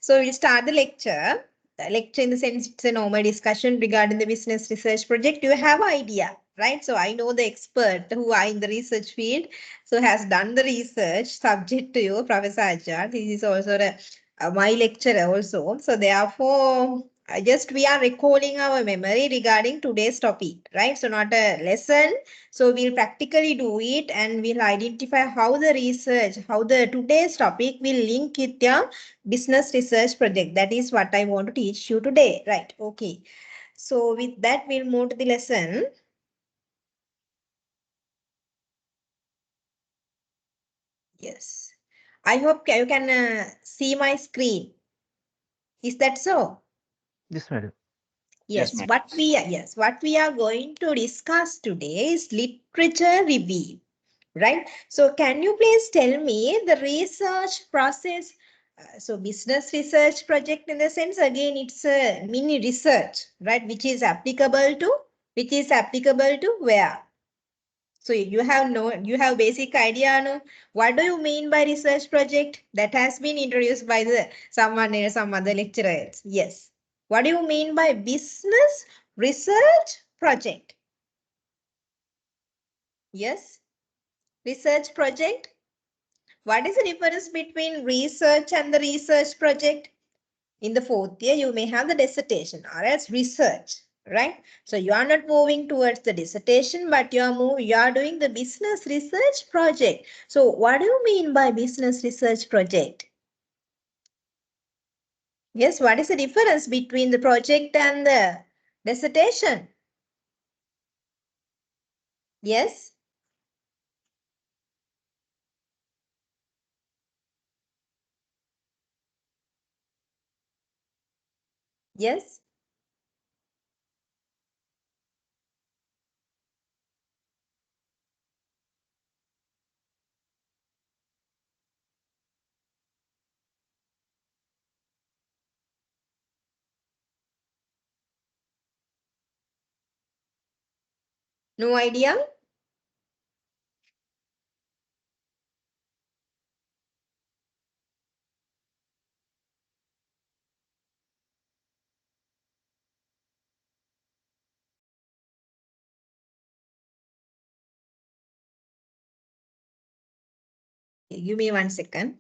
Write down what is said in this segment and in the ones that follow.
So we'll start the lecture. The lecture in the sense it's a normal discussion regarding the business research project. You have idea, right? So I know the expert who are in the research field, so has done the research subject to you, Professor Ajay. This is also my lecturer also. So therefore, just we are recalling our memory regarding today's topic, right? So not a lesson. So we'll practically do it and we'll identify how the research, how the today's topic will link with your business research project. That is what I want to teach you today, right? Okay. So with that, we'll move to the lesson. Yes. I hope you can see my screen. Is that so? Yes, madam. Yes, what we are going to discuss today is literature review, right? So can you please tell me the research process? So business research project in the sense, again, it's a mini research, right? Which is applicable to where? So you have basic idea, no? What do you mean by research project? That has been introduced by someone else, some other lecturers. Yes. What do you mean by business research project? Yes. Research project. What is the difference between research and the research project? In the fourth year, you may have the dissertation or else research, right? So you are not moving towards the dissertation, but you are doing the business research project. So what do you mean by business research project? Yes, what is the difference between the project and the dissertation? Yes. Yes. No idea? Give me 1 second.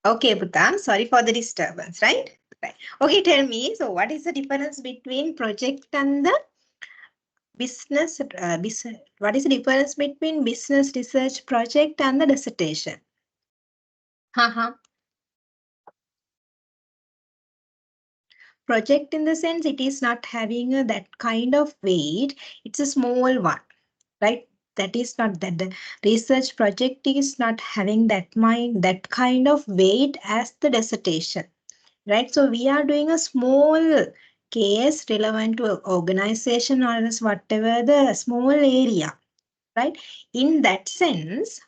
Okay, Buddha, sorry for the disturbance, right? Right. Okay, tell me. So, what is the difference between project and the business? What is the difference between business research project and the dissertation? Haha. Project in the sense it is not having that kind of weight. It's a small one, right? That is not that the research project is not having that kind of weight as the dissertation, right? So we are doing a small case relevant to organization or else whatever the small area, right? In that sense,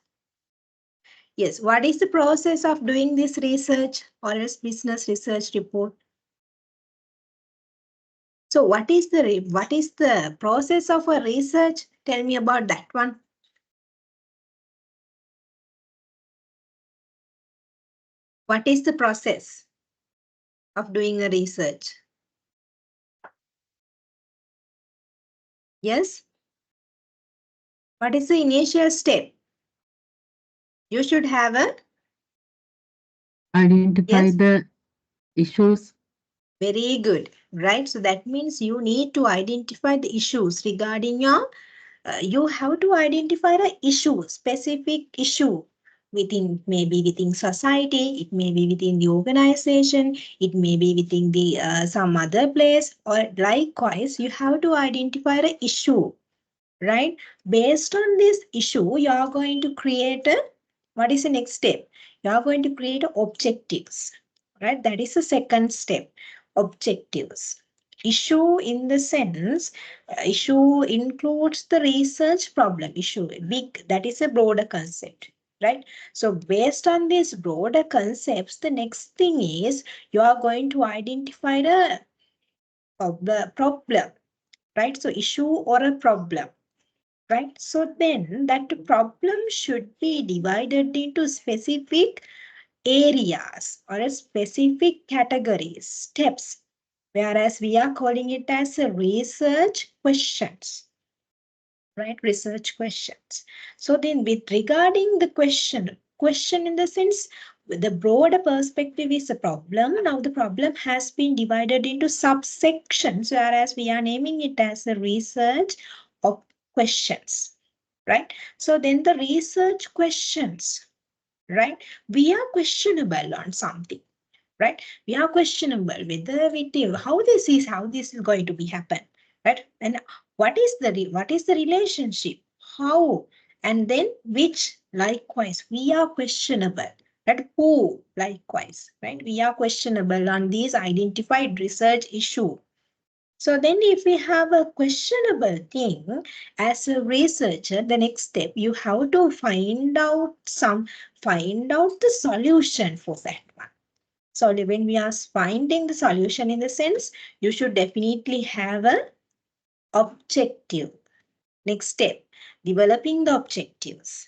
yes, what is the process of doing this research or else business research report? So what is the process of a research? Tell me about that one. What is the process of doing a research? Yes. What is the initial step? You should have a Identify yes. the issues. Very good, right? So that means you need to identify the issues regarding your, you have to identify the issue, specific issue within, maybe within society, it may be within the organization, it may be within the some other place, or likewise, you have to identify the issue, right? Based on this issue, you are going to create a, what is the next step? You are going to create objectives, right? That is the second step, objectives. Issue in the sense, issue includes the research problem, issue, big, that is a broader concept, right? So based on these broader concepts, the next thing is you are going to identify the problem, right? So issue or a problem, right? So then that problem should be divided into specific areas or a specific categories, steps, whereas we are calling it as a research questions, right? Research questions. So then with regarding the question in the sense, the broader perspective is a problem. Now the problem has been divided into subsections, whereas we are naming it as a research of questions, right? So then the research questions, right? We are questionable on something, right? We are questionable whether we do how this is going to be happen, right? And what is the relationship? How and then which? Likewise, we are questionable. That who? Likewise, right? We are questionable on these identified research issue. So then if we have a questionable thing as a researcher, the next step you have to find out the solution for that one. So when we are finding the solution in the sense, you should definitely have a objective. Next step, developing the objectives.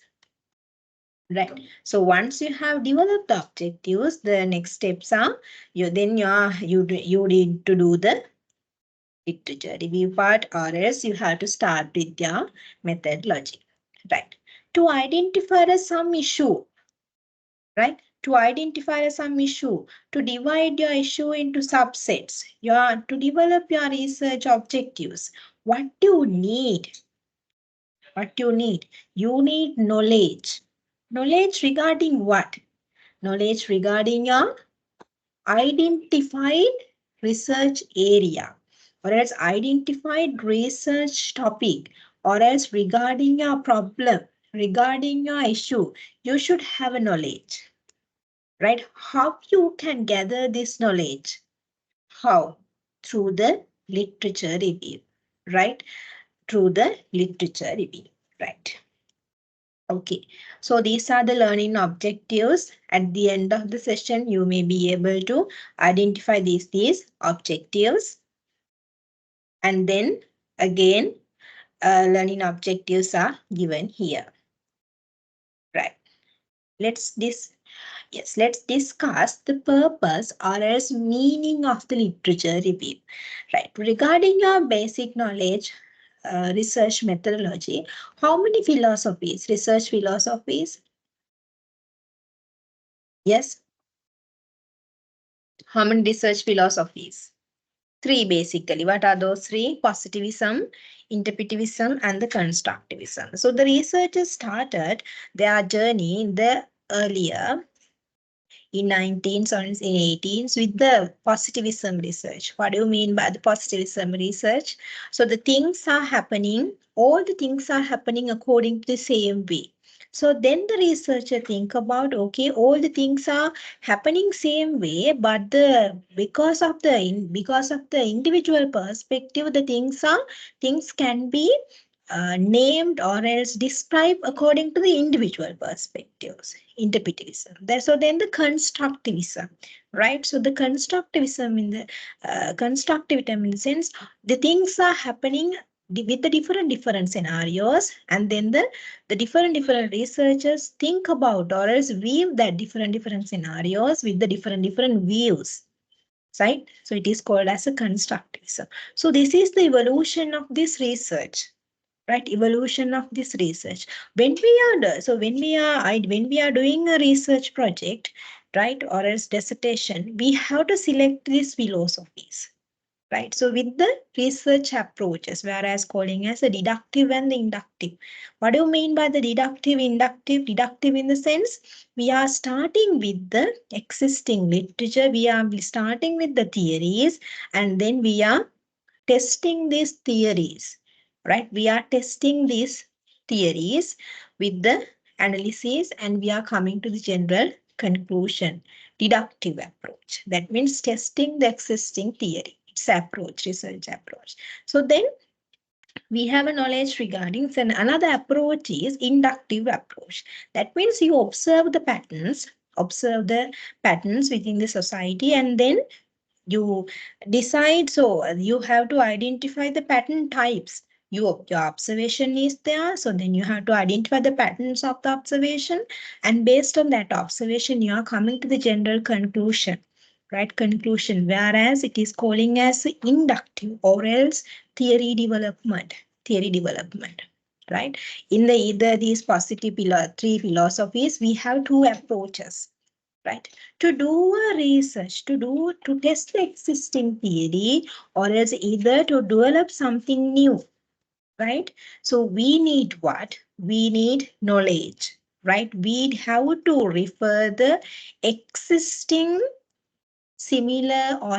Right. So once you have developed the objectives, the next steps are you need to do the literature review part, or else you have to start with your methodology. Right. To identify some issue, right? To identify some issue, to divide your issue into subsets, to develop your research objectives. What do you need? What you need? You need knowledge. Knowledge regarding what? Knowledge regarding your identified research area, or else identified research topic, or else regarding your problem, regarding your issue. You should have a knowledge. Right? How you can gather this knowledge? How? Through the literature review, right? Through the literature review, right? Okay, so these are the learning objectives. At the end of the session, you may be able to identify these objectives. And then again, learning objectives are given here, right? Let's discuss the purpose or else meaning of the literature review. Right. Regarding your basic knowledge, research methodology, how many philosophies, research philosophies? Yes. How many research philosophies? Three basically. What are those three? Positivism, interpretivism, and the constructivism. So the researchers started their journey in the earlier in 19s or in 18s with the positivism research. What do you mean by the positivism research? So the things are happening, all the things are happening according to the same way. So then the researcher think about, okay, all the things are happening same way, but the because of the individual perspective, the things can be named or else described according to the individual perspectives, interpretivism. So then the constructivism, right? So the constructivism in the constructivism in the sense the things are happening with the different scenarios, and then the different researchers think about or else view that different scenarios with the different views, right? So it is called as a constructivism. So this is the evolution of this research, right? Evolution of this research. When we are when we are doing a research project, right, or else dissertation, we have to select these philosophies, right? So with the research approaches, whereas calling as a deductive and the inductive. What do you mean by the deductive, inductive? Deductive in the sense we are starting with the existing literature, we are starting with the theories, and then we are testing these theories, right? We are testing these theories with the analysis, and we are coming to the general conclusion. Deductive approach. That means testing the existing theory. It's approach, research approach. So then we have a knowledge regarding, then another approach is inductive approach. That means you observe the patterns within the society, and then you decide. So you have to identify the pattern types. Your observation is there, so then you have to identify the patterns of the observation, and based on that observation you are coming to the general conclusion, right? Conclusion, whereas it is calling as inductive or else theory development. Theory development, right? In the either these positive three philosophies, we have two approaches, right? To do a research, to test the existing theory, or else either to develop something new, right? So we need what? We need knowledge, right? We have to refer the existing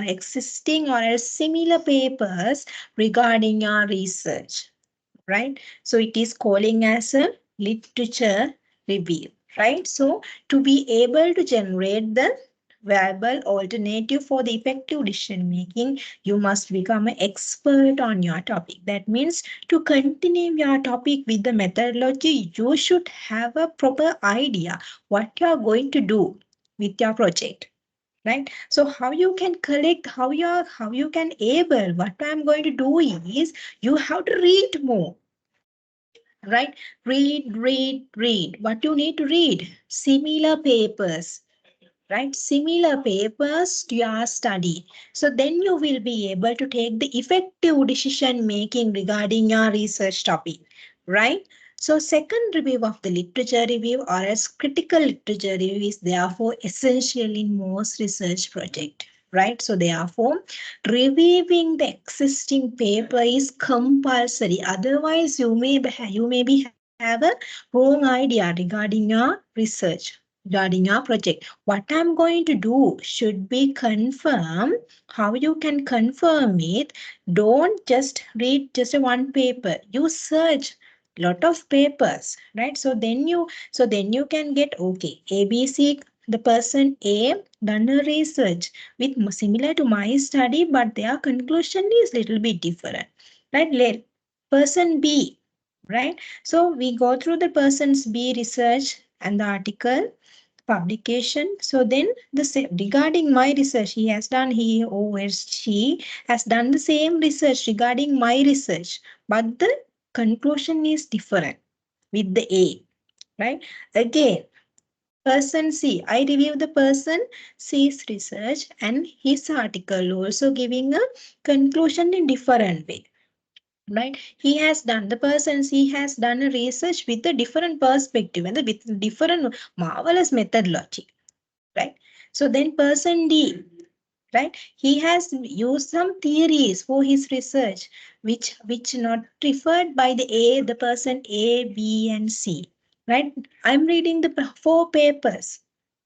existing or else similar papers regarding our research, right? So it is calling as a literature review, right? So to be able to generate the viable alternative for the effective decision making, you must become an expert on your topic. That means to continue your topic with the methodology, you should have a proper idea what you are going to do with your project, right? So how you can collect, how you can able, what I'm going to do is you have to read more, right? Read. What you need to read? Similar papers, right? Similar papers to your study. So then you will be able to take the effective decision making regarding your research topic, right? So second review of the literature review or as critical literature review is therefore essential in most research project, right? So therefore, reviewing the existing paper is compulsory. Otherwise, you may be have a wrong idea regarding your research, regarding your project. What I'm going to do should be confirm. How you can confirm it? Don't just read just a one paper. You search lot of papers, right? So then you can get, okay, ABC, the person A done a research with similar to my study, but their conclusion is little bit different, right? Person B, right? So we go through the person's B research and the article publication. So then the same regarding my research, he or she has done the same research regarding my research, but the conclusion is different with the A, right? Again, person C, I review the person C's research and his article also giving a conclusion in different way, right? He has done, the person C has done a research with a different perspective and with different marvelous methodology, right? So then person D, right? He has used some theories for his research, which not referred by the person A, B, and C, right? I'm reading the four papers,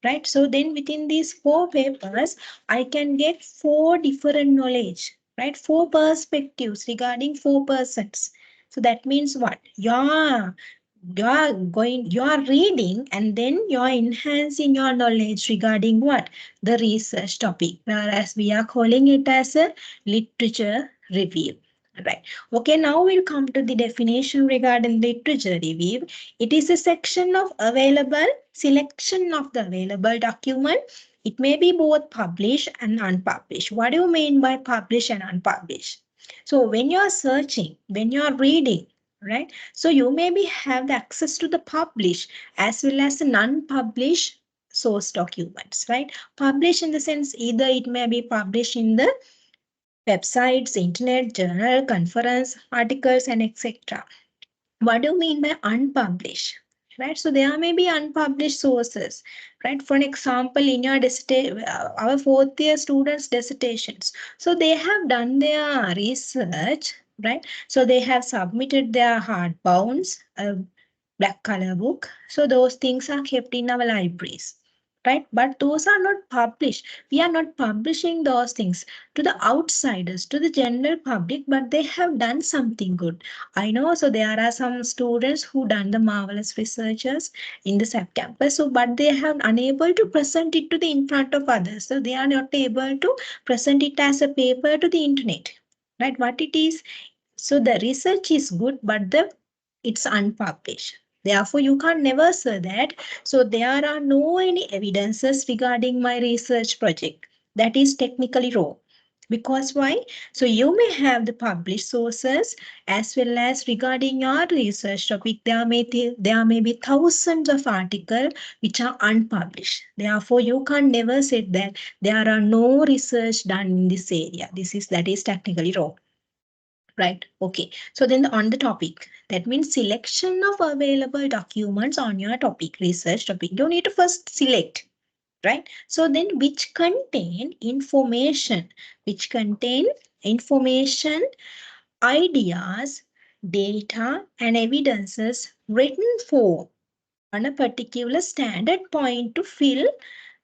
right? So then within these four papers, I can get four different knowledge, right? Four perspectives regarding four persons. So that means what? You are reading and then you are enhancing your knowledge regarding what? The research topic, whereas we are calling it as a literature review. Right. Okay, now we'll come to the definition regarding literature review. It is a section of available selection of the available document. It may be both published and unpublished. What do you mean by published and unpublished? So when you are searching, when you are reading, right? So you maybe have the access to the published as well as the non-published source documents, right? Published in the sense either it may be published in the websites, internet, journal, conference, articles, and etc. What do you mean by unpublished? Right, so there may be unpublished sources, right? For an example, in your our fourth year students' dissertations, so they have done their research, right? So they have submitted their hardbounds, black color book. So those things are kept in our libraries, right? But those are not published. We are not publishing those things to the outsiders, to the general public, but they have done something good. I know. So there are some students who done the marvelous researchers in the SAP campus. So, but they have unable to present it to the in front of others. So they are not able to present it as a paper to the internet, right? What it is, so the research is good, but it's unpublished. Therefore, you can't never say that. So there are no any evidences regarding my research project. That is technically wrong. Because why? So you may have the published sources as well as regarding your research topic, there may be thousands of articles which are unpublished. Therefore, you can never say that there are no research done in this area. That is technically wrong. Right. Okay. So then on the topic, that means selection of available documents on your topic, research topic. You need to first select, right? So then which contain information, ideas, data, and evidences written form on a particular standard point to fill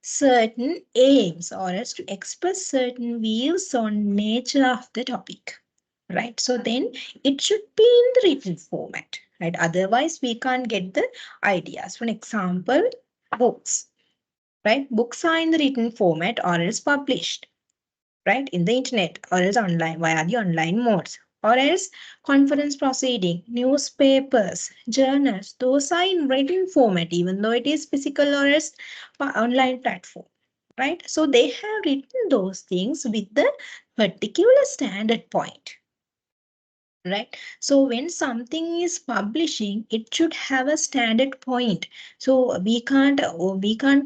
certain aims or as to express certain views on nature of the topic, right? So then it should be in the written format, right? Otherwise we can't get the ideas. For example, books, right? Books are in the written format or else published, right? In the internet or else online via the online modes, or else conference proceeding, newspapers, journals, those are in written format, even though it is physical or else online platform, right? So they have written those things with the particular standard point, right? So when something is publishing, it should have a standard point. So we can't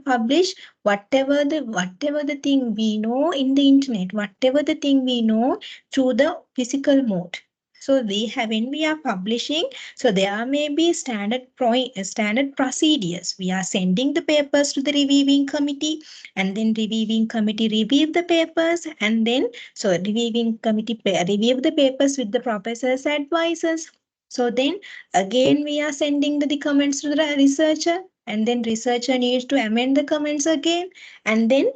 publish whatever the thing we know in the internet, whatever the thing we know through the physical mode. So when we are publishing, so there may be standard procedures. We are sending the papers to the reviewing committee, and then reviewing committee review the papers, and then so reviewing committee review the papers with the professor's advisors. So then again we are sending the comments to the researcher, and then researcher needs to amend the comments again, and then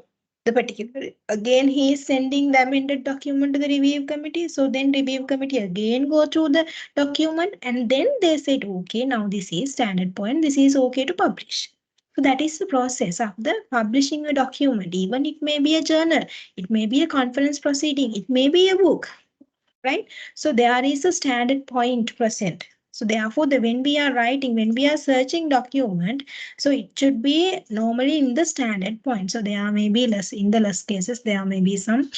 the particular again he is sending the amended document to the review committee. So then review committee again go through the document, and then they said, okay, now this is standard point, this is okay to publish. So that is the process of the publishing a document. Even it may be a journal, it may be a conference proceeding, it may be a book, right? So there is a standard point present. So therefore, when we are writing, when we are searching document, so it should be normally in the standard point. So there may be in the less cases, there may be some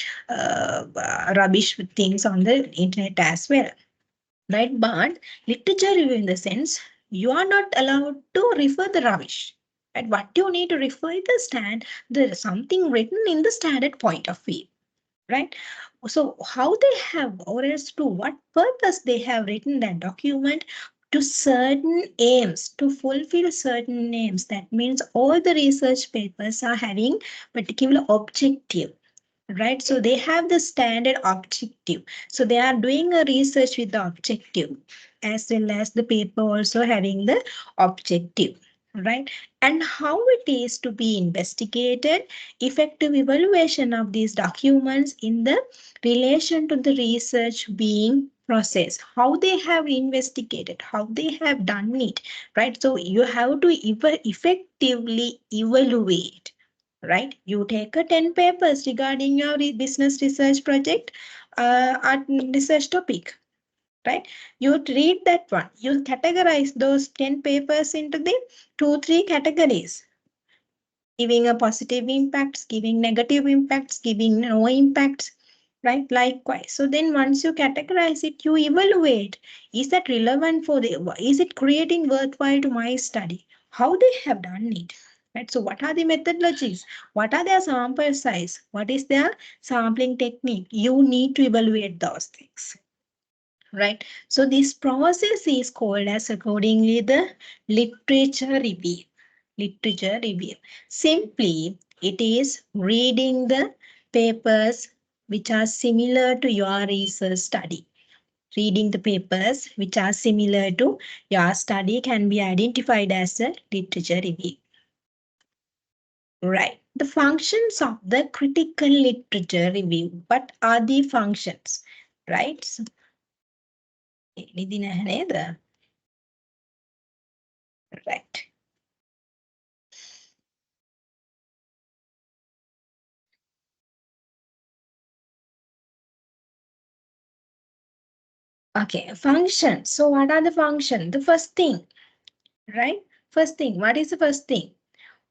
rubbish things on the internet as well, right? But literature review in the sense, you are not allowed to refer the rubbish. Right? What you need to refer is the something written in the standard point of view, right? So how they have, or as to what purpose they have written that document, to certain aims, to fulfill certain aims. That means all the research papers are having particular objective, right? So they have the standard objective. So they are doing a research with the objective as well as the paper also having the objective, right? And how it is to be investigated, effective evaluation of these documents in the relation to the research being processed, how they have investigated, how they have done it, right? So you have to effectively evaluate, right? You take a 10 papers regarding your business research project at research topic, right? You read that one. You categorize those 10 papers into the 2, 3 categories, giving a positive impacts, giving negative impacts, giving no impacts, right? Likewise. So then once you categorize it, you evaluate. Is that relevant for is it creating worthwhile to my study? How they have done it, right? So what are the methodologies? What are their sample size? What is their sampling technique? You need to evaluate those things, right? So this process is called as accordingly the literature review. Literature review. Simply, it is reading the papers which are similar to your research study. Reading the papers which are similar to your study can be identified as a literature review. Right. The functions of the critical literature review. What are the functions? Right. So, right. Okay, function. So what are the function? The first thing, right? First thing, what is the first thing?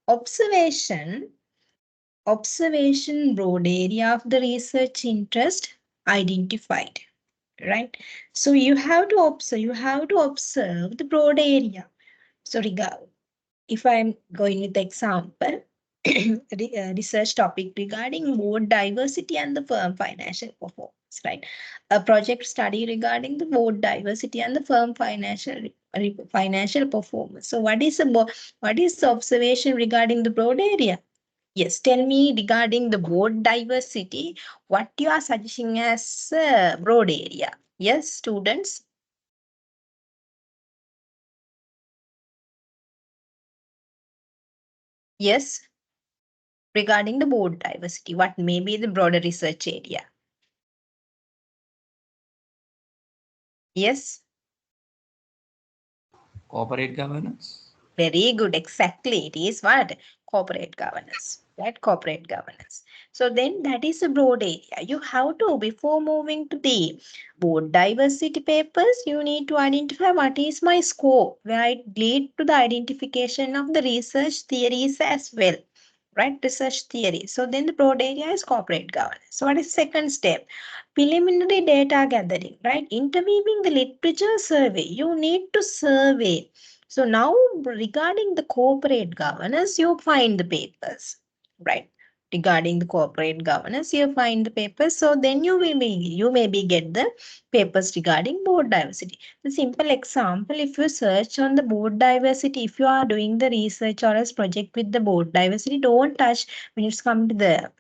Observation, observation broad area of the research interest identified, right? So you have to observe the broad area. So if I'm going with the example, research topic regarding board diversity and the firm financial performance, right? A project study regarding the board diversity and the firm financial performance. So what is the observation regarding the broad area? Yes, tell me regarding the board diversity, what you are suggesting as broad area. Yes, students. Yes, regarding the board diversity, what may be the broader research area? Yes. Corporate governance. Very good. Exactly. It is what? Corporate governance. Right? Corporate governance. So then that is a broad area. You have to, before moving to the board diversity papers, you need to identify what is my scope, where it lead to the identification of the research theories as well. Right? Research theory. So then the broad area is corporate governance. So what is second step? Preliminary data gathering, right? Interweaving the literature survey. You need to survey. So now regarding the corporate governance, you find the papers, right? Regarding the corporate governance, you find the papers. So then you maybe get the papers regarding board diversity. The simple example, if you search on the board diversity, if you are doing the research or as project with the board diversity, don't touch when it's come to the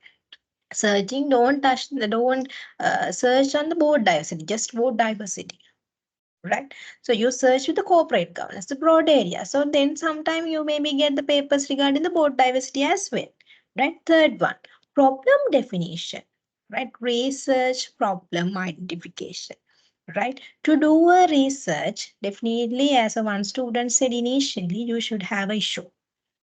searching, don't search on the board diversity, just board diversity, right? So you search with the corporate governance, the broad area. So then sometime you maybe get the papers regarding the board diversity as well, right? Third one, problem definition, right? Research problem identification, right? To do a research, definitely as a one student said initially, you should have a issue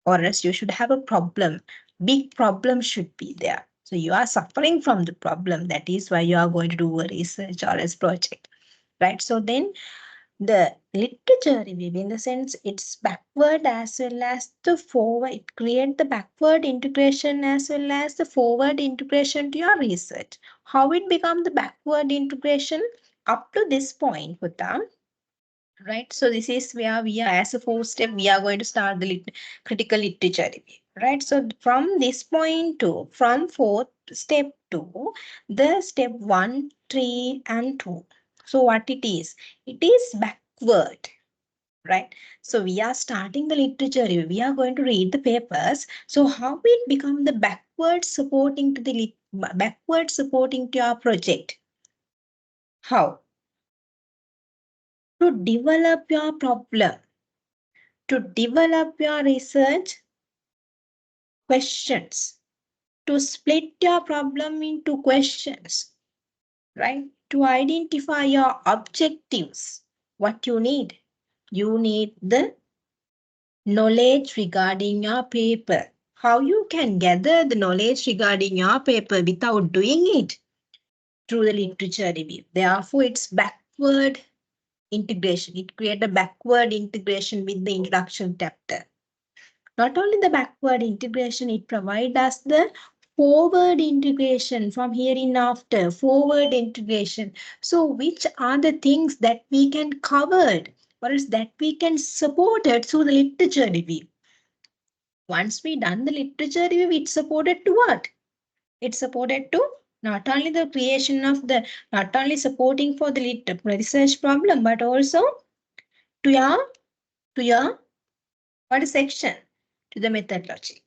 or else you should have a problem. Big problem should be there. So you are suffering from the problem. That is why you are going to do a research or as project, right? So then the literature review, in the sense it's backward as well as the forward, it create the backward integration as well as the forward integration to your research. How it become the backward integration? Up to this point, Hutam, right? So this is where we are, as a fourth step, we are going to start the critical literature review, right? So from this point to, from fourth step to the step 1, 3, and 2. So what it is backward, right? So we are starting the literature review. We are going to read the papers. So how it become the backward supporting to the backward supporting to your project. How? To develop your problem, to develop your research questions, to split your problem into questions, right? To identify your objectives, what you need. You need the knowledge regarding your paper. How you can gather the knowledge regarding your paper without doing it? Through the literature review. Therefore, it's backward integration. It creates a backward integration with the introduction chapter. Not only the backward integration, it provides us the forward integration from here in after, forward integration. So which are the things that we can cover or else that we can support it through the literature review? Once we done the literature review, it's supported to what? It's supported to not only the creation of the, not only supporting for the research problem, but also to your what section? To the methodology,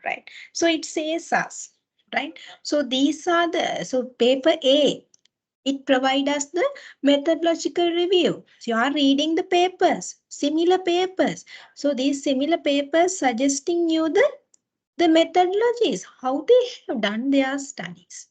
right? So it says us, right? So these are the, so paper A, it provides us the methodological review. So you are reading the papers, similar papers. So these similar papers suggesting you the methodologies, how they have done their studies,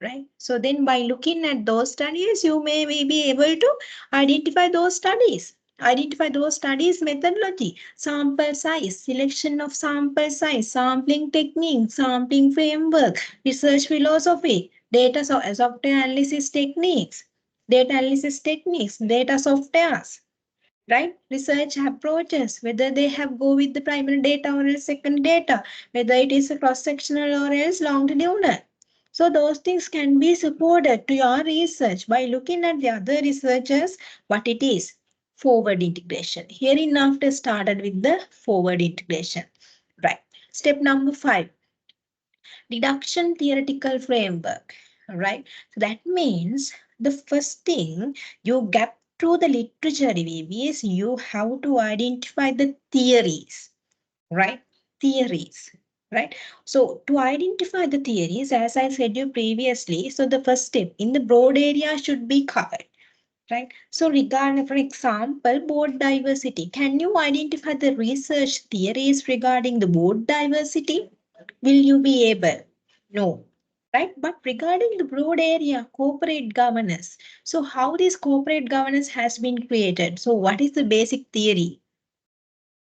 right? So then by looking at those studies, you may be able to identify those studies. Identify those studies methodology, sample size, selection of sample size, sampling technique, sampling framework, research philosophy, data software analysis techniques, data softwares, right? Research approaches, whether they have go with the primary data or else second data, whether it is a cross-sectional or else longitudinal. So those things can be supported to your research by looking at the other researchers, what it is. Forward integration. Hereinafter started with the forward integration. Right. Step number 5. Deduction theoretical framework. Right. So that means the first thing you get through the literature review is you have to identify the theories. Right. Theories. Right. So to identify the theories, as I said you previously, so the first step in the broad area should be covered. Right. So regarding, for example, board diversity, can you identify the research theories regarding the board diversity? Will you be able? No. Right. But regarding the broad area, corporate governance. So how this corporate governance has been created? So what is the basic theory?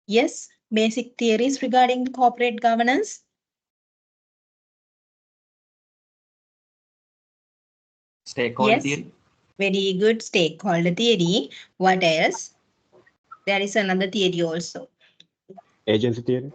Yes, basic theories regarding the corporate governance. Stakeholder Yes. theory. Very good, stakeholder theory. What else? There is another theory also. Agency theory.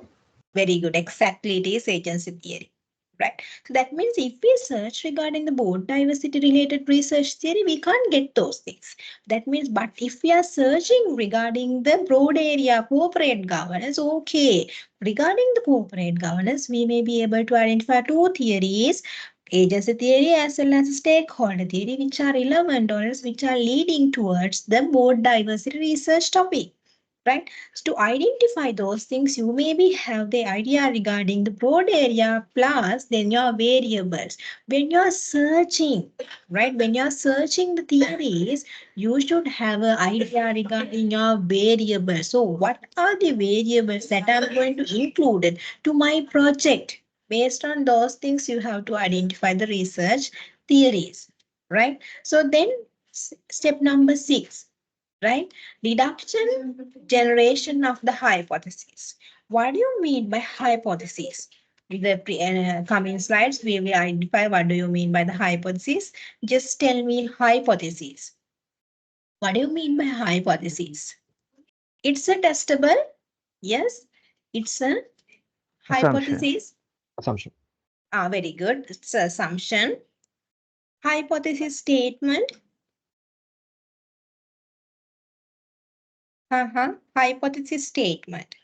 Very good. Exactly, it is agency theory. Right. So that means if we search regarding the board diversity related research theory, we can't get those things. That means, but if we are searching regarding the broad area corporate governance, okay. Regarding the corporate governance, we may be able to identify two theories, agency theory as well as stakeholder theory, which are relevant or else which are leading towards the board diversity research topic. Right. So to identify those things, you maybe have the idea regarding the broad area plus then your variables. When you're searching, right? When you're searching the theories, you should have an idea regarding your variables. So what are the variables that I'm going to include to my project? Based on those things, you have to identify the research theories, right? So then step number 6. Right? Deduction generation of the hypothesis. What do you mean by hypothesis? In the coming slides, we will identify what do you mean by the hypothesis. Just tell me hypothesis. What do you mean by hypothesis? It's a testable. Yes, it's a hypothesis. Assumption. Very good. It's an assumption. Hypothesis statement. Hypothesis statement.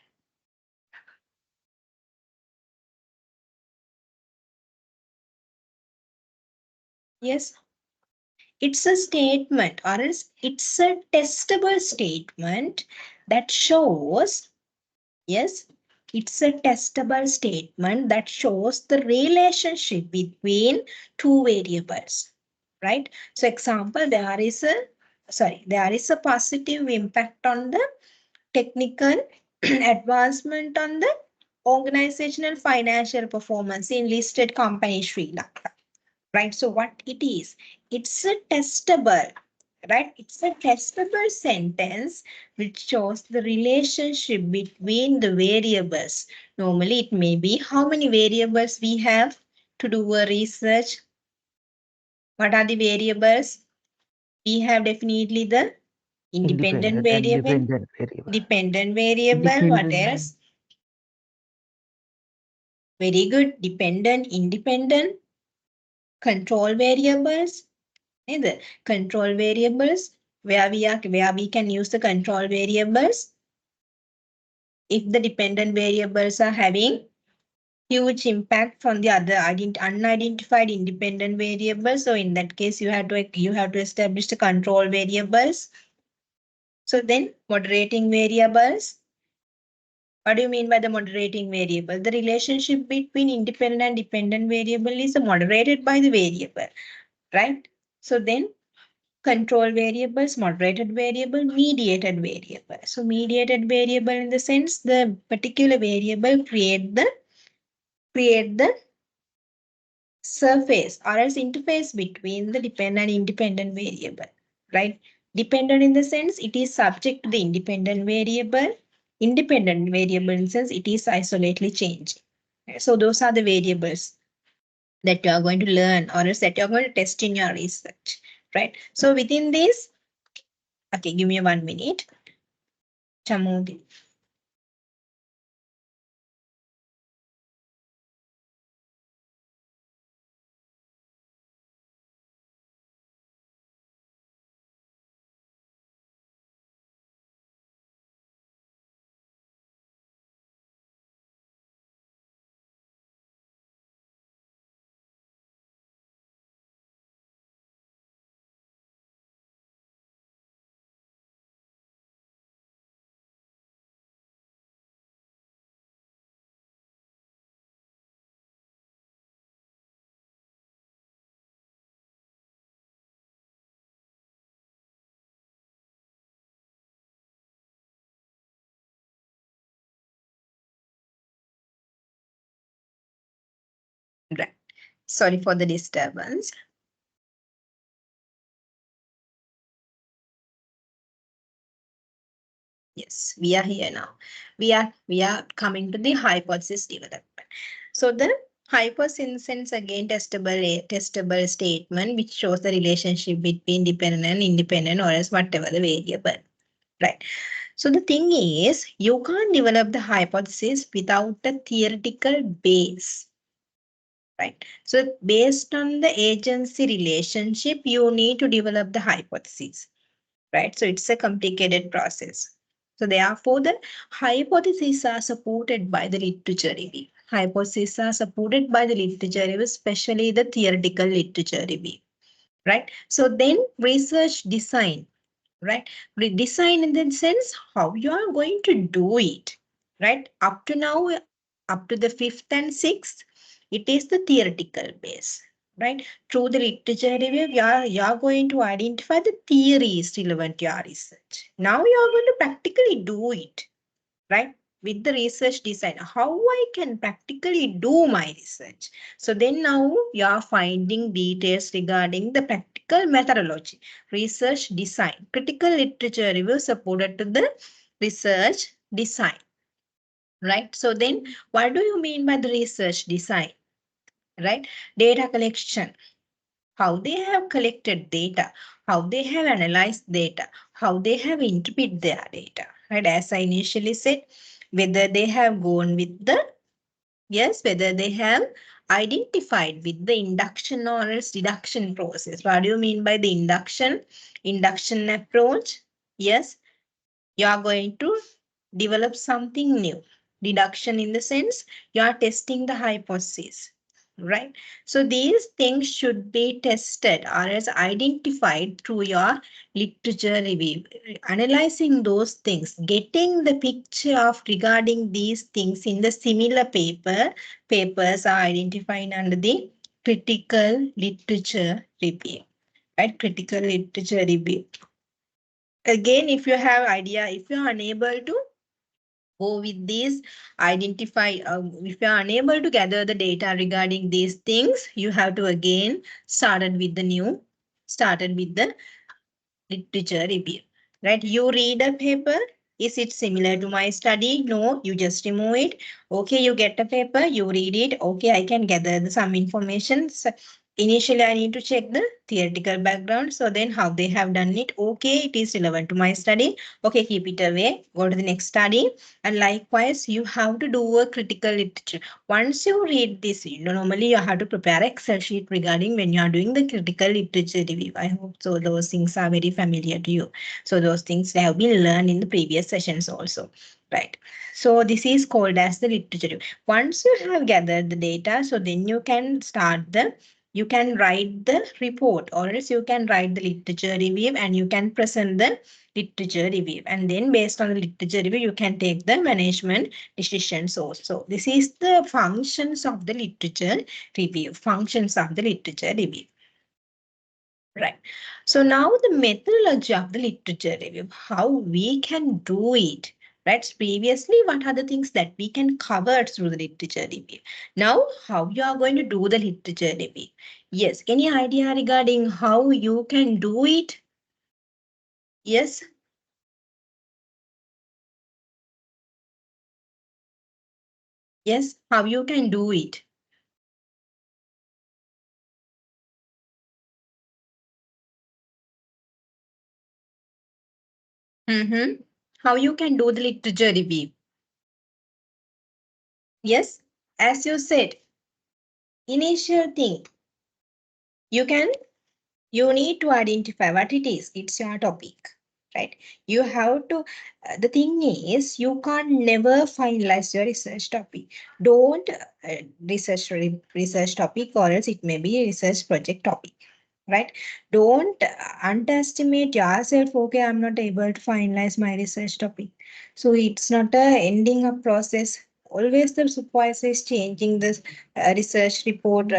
Yes, it's a statement or else it's a testable statement that shows, yes, It's a testable statement that shows the relationship between two variables, right? So example, there is a positive impact on the technical advancement on the organizational financial performance in listed company Sri Lanka, right? So what it is, it's a testable, right? It's a testable sentence which shows the relationship between the variables. Normally, it may be how many variables we have to do a research. What are the variables? We have definitely the independent variable, dependent variable. What else? Very good. Dependent, independent, control variables. The control variables where we can use the control variables if the dependent variables are having huge impact from the other unidentified independent variables. So in that case, you have to establish the control variables. So then moderating variables. What do you mean by the moderating variable? The relationship between independent and dependent variable is moderated by the variable, right? So then control variables, moderated variable, mediated variable. So mediated variable in the sense the particular variable create the surface or else interface between the dependent and independent variable, right? Dependent in the sense it is subject to the independent variable. Independent variable in the sense it is isolately changing. So those are the variables that you are going to learn or else that you are going to test in your research, right? So within this, okay, give me 1 minute. Chamudi. Right. Sorry for the disturbance. Yes, we are here now. We are coming to the hypothesis development. So the hypothesis again testable statement which shows the relationship between dependent and independent or else whatever the variable, right? So the thing is you can't develop the hypothesis without a theoretical base, right? So based on the agency relationship, you need to develop the hypothesis, right? So it's a complicated process. So therefore, the hypotheses are supported by the literature review. Hypotheses are supported by the literature review, especially the theoretical literature review, right? So then research design, right? Design in the sense how you are going to do it, right? Up to now, up to the 5th and 6th, it is the theoretical base, right? Through the literature review, you are going to identify the theories relevant to your research. Now you are going to practically do it, right? With the research design, how I can practically do my research. So then now you are finding details regarding the practical methodology, research design, critical literature review supported to the research design, right? So then what do you mean by the research design, right? Data collection, how they have collected data, how they have analyzed data, how they have interpreted their data, right? As I initially said, whether they have gone with the, yes, whether they have identified with the induction or else deduction process. What do you mean by the induction approach? Yes, you are going to develop something new. Deduction in the sense you are testing the hypothesis, right? So these things should be tested or as identified through your literature review. Analyzing those things, getting the picture of regarding these things in the similar papers are identified under the critical literature review, right? Critical literature review. Again, if you have idea, if you are unable to go with these, identify, if you are unable to gather the data regarding these things, you have to again started with the literature review, right? You read a paper. Is it similar to my study? No, you just remove it. Okay, you get a paper, you read it. Okay, I can gather some information. So initially, I need to check the theoretical background. So then how they have done it. Okay, it is relevant to my study. Okay, keep it away. Go to the next study. And likewise, you have to do a critical literature. Once you read this, normally you have to prepare an Excel sheet regarding when you are doing the critical literature review. I hope so those things are very familiar to you. So those things have been learned in the previous sessions also, right? So this is called as the literature review. Once you have gathered the data, so then you can you can write the report, or else you can write the literature review and you can present the literature review. And then based on the literature review, you can take the management decisions also. This is the functions of the literature review, functions of the literature review. Right. So now the methodology of the literature review, how we can do it. Right. Previously, what are the things that we can cover through the literature review? Now, how you are going to do the literature review? Yes. Any idea regarding how you can do it? Yes. Yes. How you can do it? Mm-hmm. How you can do the literature review? Yes. As you said, initial thing, you can you need to identify what it is. It's your topic, right? You have to, the thing is, you can't never finalize your research topic. Don't research topic, or else it may be a research project topic, right? Don't underestimate yourself. Okay, I'm not able to finalize my research topic. So it's not a ending up process. Always the supervisor is changing this research report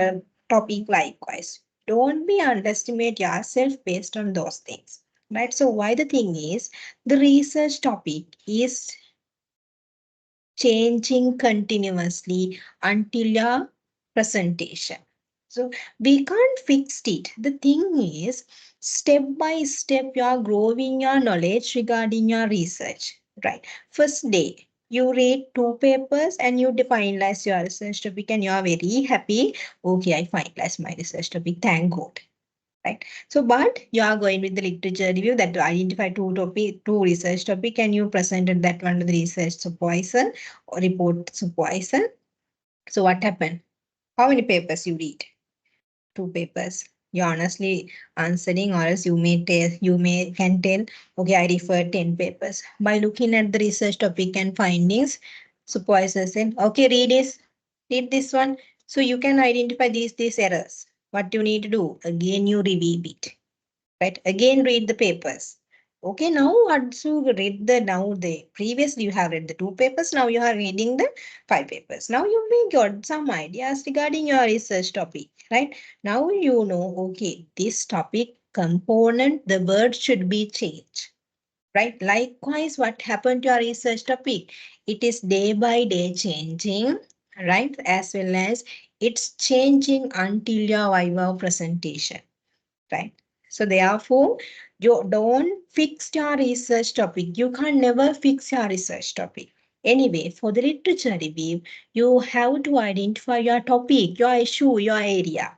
topic likewise. Don't be underestimate yourself based on those things, right? So why the thing is, the research topic is changing continuously until your presentation. So we can't fix it. The thing is, step by step, you are growing your knowledge regarding your research, right? First day, you read 2 papers and you finalize your research topic and you are very happy. Okay, I finalized my research topic. Thank God, right? So, but you are going with the literature review that to identify two research topic, and you presented that one to the research supervisor or report supervisor. So what happened? How many papers you read? 2 papers. You're honestly answering, or else you may can tell, okay, I referred 10 papers. By looking at the research topic and findings, supervisor said, okay, read this one. So you can identify these errors. What you need to do? Again, you review it, right? Again, read the papers. Okay, now once you read previously you have read the 2 papers, now you are reading the 5 papers. Now you may got some ideas regarding your research topic, right? Now you know, okay, this topic component, the word should be changed, right? Likewise, what happened to your research topic? It is day by day changing, right? As well as it's changing until your viva presentation, right? So therefore, you don't fix your research topic. You can never fix your research topic. Anyway, for the literature review, you have to identify your topic, your issue, your area,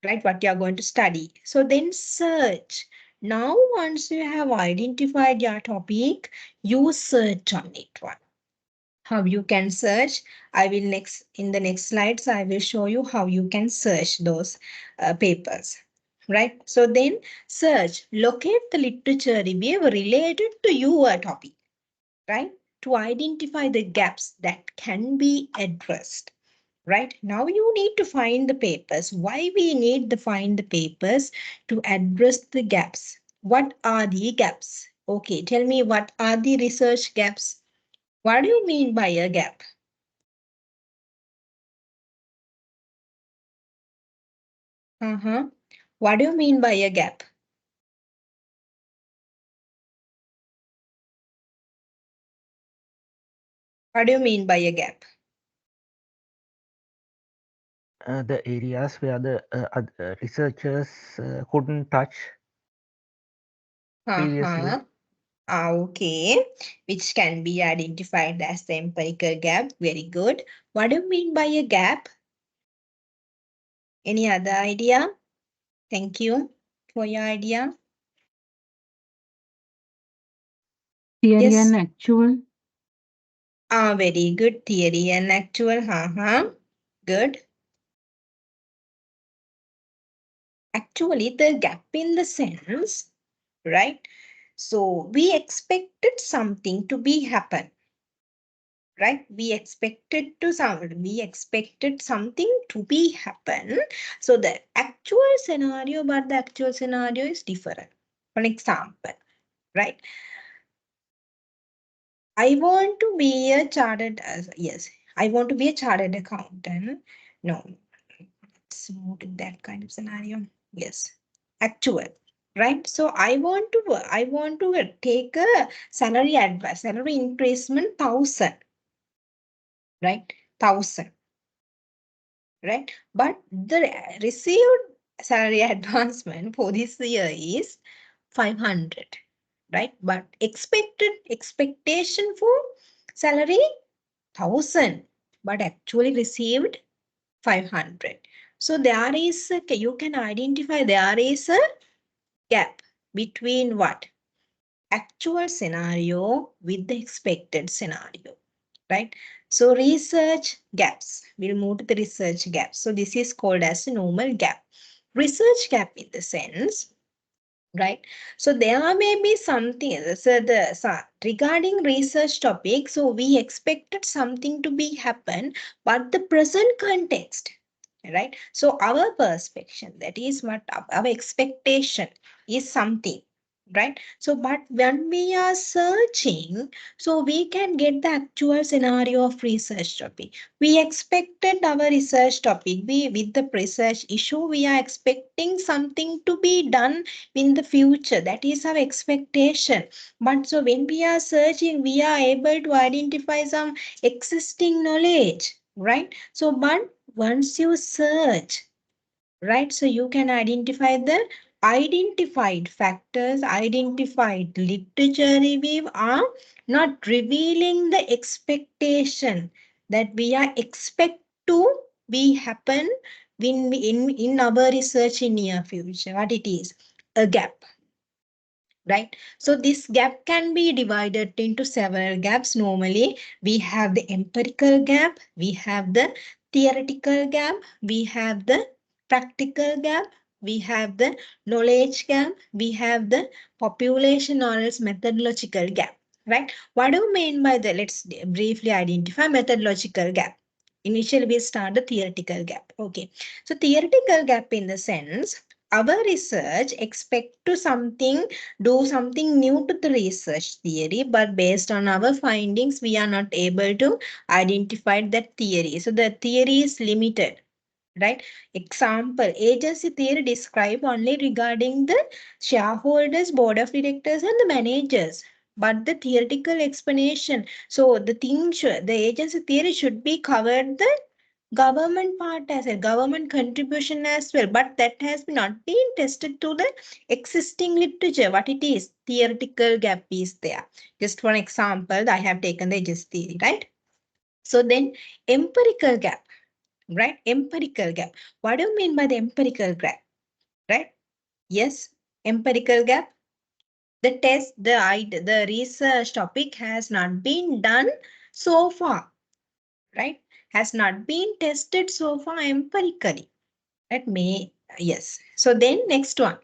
right? What you are going to study. So then search. Now, once you have identified your topic, you search on it one. How you can search? I will in the next slides, I will show you how you can search those papers, right? So then search, locate the literature review related to your topic, right? To identify the gaps that can be addressed. Right? Now you need to find the papers. Why we need to find the papers? To address the gaps. What are the gaps? Okay, tell me what are the research gaps? What do you mean by a gap? What do you mean by a gap? What do you mean by a gap? The areas where the researchers couldn't touch previously. Okay, which can be identified as the empirical gap. Very good. What do you mean by a gap? Any other idea? Thank you for your idea. Theory Yes. and actual. Very good. Theory and actual. Good. Actually, the gap in the sense, right? So we expected something to be happen, right? We expected something to be happen. So the actual scenario, but the actual scenario is different. For example, right? I want to be a chartered, yes, I want to be a chartered accountant. No, it's not in that kind of scenario. Yes, actual, right? So I want to take a salary advice, salary increasement 1,000, right? 1,000, right? But the received salary advancement for this year is 500, right? But expectation for salary 1,000, but actually received 500. So there is you can identify there is a gap between what? Actual scenario with the expected scenario, right? So research gaps. We'll move to the research gap. So this is called as a normal gap. Research gap in the sense, right? So there may be something, regarding research topic, so we expected something to be happen, but the present context, right? So our perspective, that is what our expectation is something, right? So, but when we are searching, so we can get the actual scenario of research topic. We expected our research topic, with the research issue, we are expecting something to be done in the future. That is our expectation. But so when we are searching, we are able to identify some existing knowledge, right? So, but once you search, right, so you can identify the identified factors, identified literature review are not revealing the expectation that we are expect to be happen in our research in near future. What it is? A gap, right? So this gap can be divided into several gaps. Normally, we have the empirical gap, we have the theoretical gap, we have the practical gap, we have the knowledge gap, we have the population or else methodological gap, right? What do you mean by the, let's briefly identify methodological gap. Initially, we start the theoretical gap. Okay. So theoretical gap in the sense, our research expect to do something new to the research theory, but based on our findings, we are not able to identify that theory. So the theory is limited, right? Example, agency theory describe only regarding the shareholders, board of directors, and the managers. But the theoretical explanation, so the agency theory should be covered the government part as a government contribution as well, but that has not been tested to the existing literature. What it is? Theoretical gap is there. Just one example, I have taken the agency theory, right? So then empirical gap, right? Empirical gap. What do you mean by the empirical gap, right? Yes, empirical gap. The test, the research topic has not been done so far, right? Has not been tested so far empirically. Let me, yes. So then next one,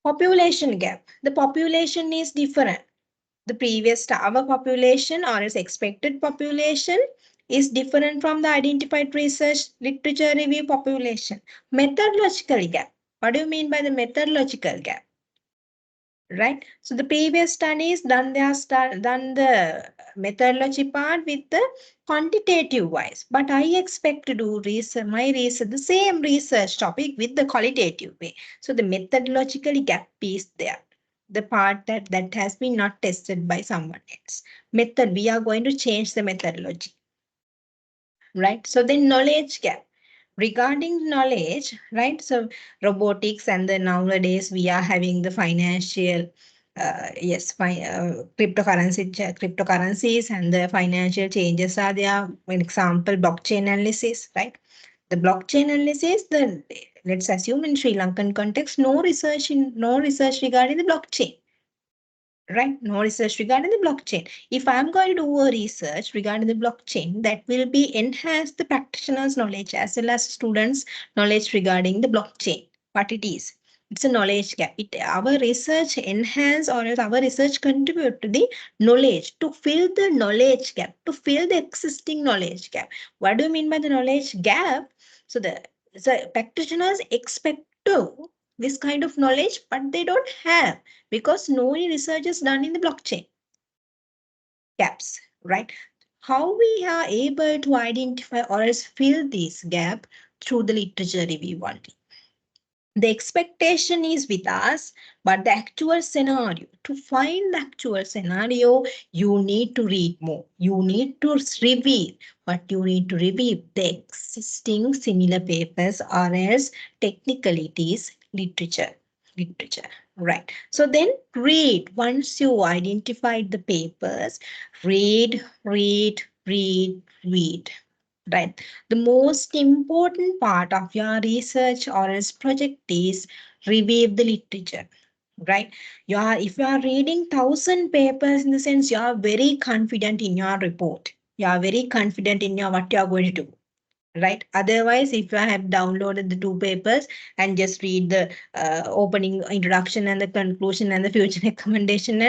population gap. The population is different. The previous our population or its expected population is different from the identified research literature review population? Methodological gap. What do you mean by the methodological gap? Right. So the previous studies done done the methodology part with the quantitative wise, but I expect to do research, the same research topic with the qualitative way. So the methodological gap is there. The part that has been not tested by someone else. Method, we are going to change the methodology. Right. So then knowledge gap. Regarding knowledge, right? So robotics and then nowadays we are having the financial, cryptocurrencies and the financial changes are there. For example, blockchain analysis, right? The blockchain analysis, let's assume in Sri Lankan context, no research regarding the blockchain. Right? No research regarding the blockchain. If I'm going to do a research regarding the blockchain, that will be enhance the practitioner's knowledge as well as students' knowledge regarding the blockchain, what it is. It's a knowledge gap. Our research enhance or else our research contribute to the knowledge, to fill the knowledge gap, to fill the existing knowledge gap. What do you mean by the knowledge gap? So the practitioners expect to this kind of knowledge, but they don't have because no research is done in the blockchain gaps, right? How we are able to identify or else fill this gap through the literature review only. The expectation is with us, but the actual scenario, to find the actual scenario, you need to read more. You need to review, but you need to review the existing similar papers or else technicalities, literature, right? So then read, once you identified the papers, read, right? The most important part of your research or else project is review the literature, right? If you are reading 1,000 papers, in the sense you are very confident in your report. You are very confident in what you are going to do. Right. Otherwise, if you have downloaded the 2 papers and just read the opening introduction and the conclusion and the future recommendation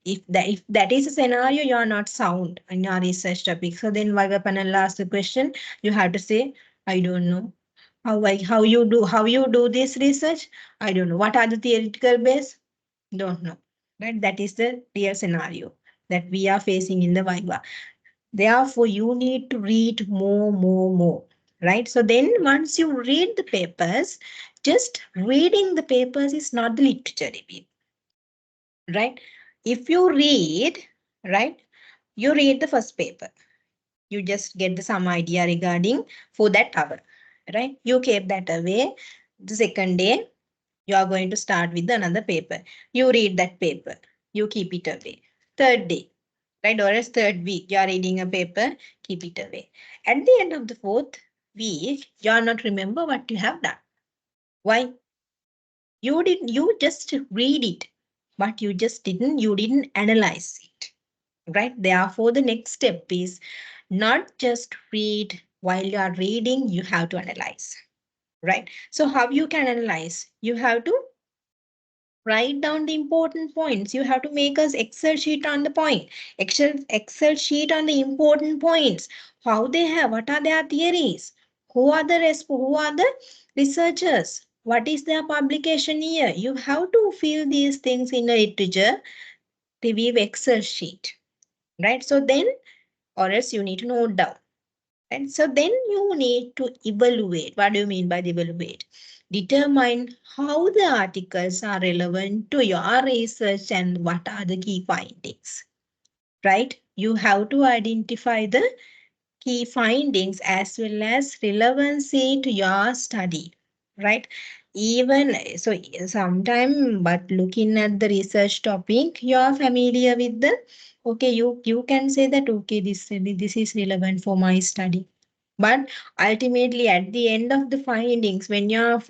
if that is a scenario, you are not sound in your research topic. So then Viva panel asks the question, you have to say, I don't know. How you do this research? I don't know. What are the theoretical base? Don't know. Right? That is the real scenario that we are facing in the Viva. Therefore, you need to read more, right? So then once you read the papers, just reading the papers is not the literature review, right? If you read, right, you read the first paper. You just get some idea regarding for that hour, right? You keep that away. The second day, you are going to start with another paper. You read that paper. You keep it away. Third day, right? Or as third week, you are reading a paper, keep it away. At the end of the fourth week, you are not remember what you have done. Why? You just read it, but you didn't analyze it, right? Therefore, the next step is not just read. While you are reading, you have to analyze, right? So how you can analyze? You have to write down the important points. You have to make us Excel sheet on the point. Excel sheet on the important points. How they have, what are their theories? Who are the researchers? What is their publication year? You have to fill these things in a literature review Excel sheet, right? So then, or else you need to note down. And so then you need to evaluate. What do you mean by the evaluate? Determine how the articles are relevant to your research and what are the key findings, right? You have to identify the key findings as well as relevancy to your study, right? Even so, sometime, but looking at the research topic, you are familiar with the, okay, you can say that, okay, this is relevant for my study. But ultimately, at the end of the findings, when you are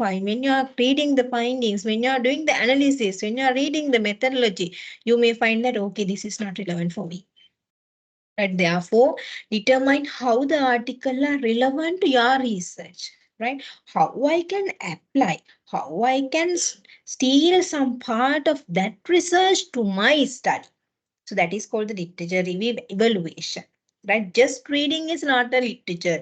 reading the findings, when you are doing the analysis, when you are reading the methodology, you may find that, okay, this is not relevant for me. And therefore, determine how the article are relevant to your research, right? How I can apply, how I can steal some part of that research to my study. So that is called the literature review evaluation, right? Just reading is not a literature.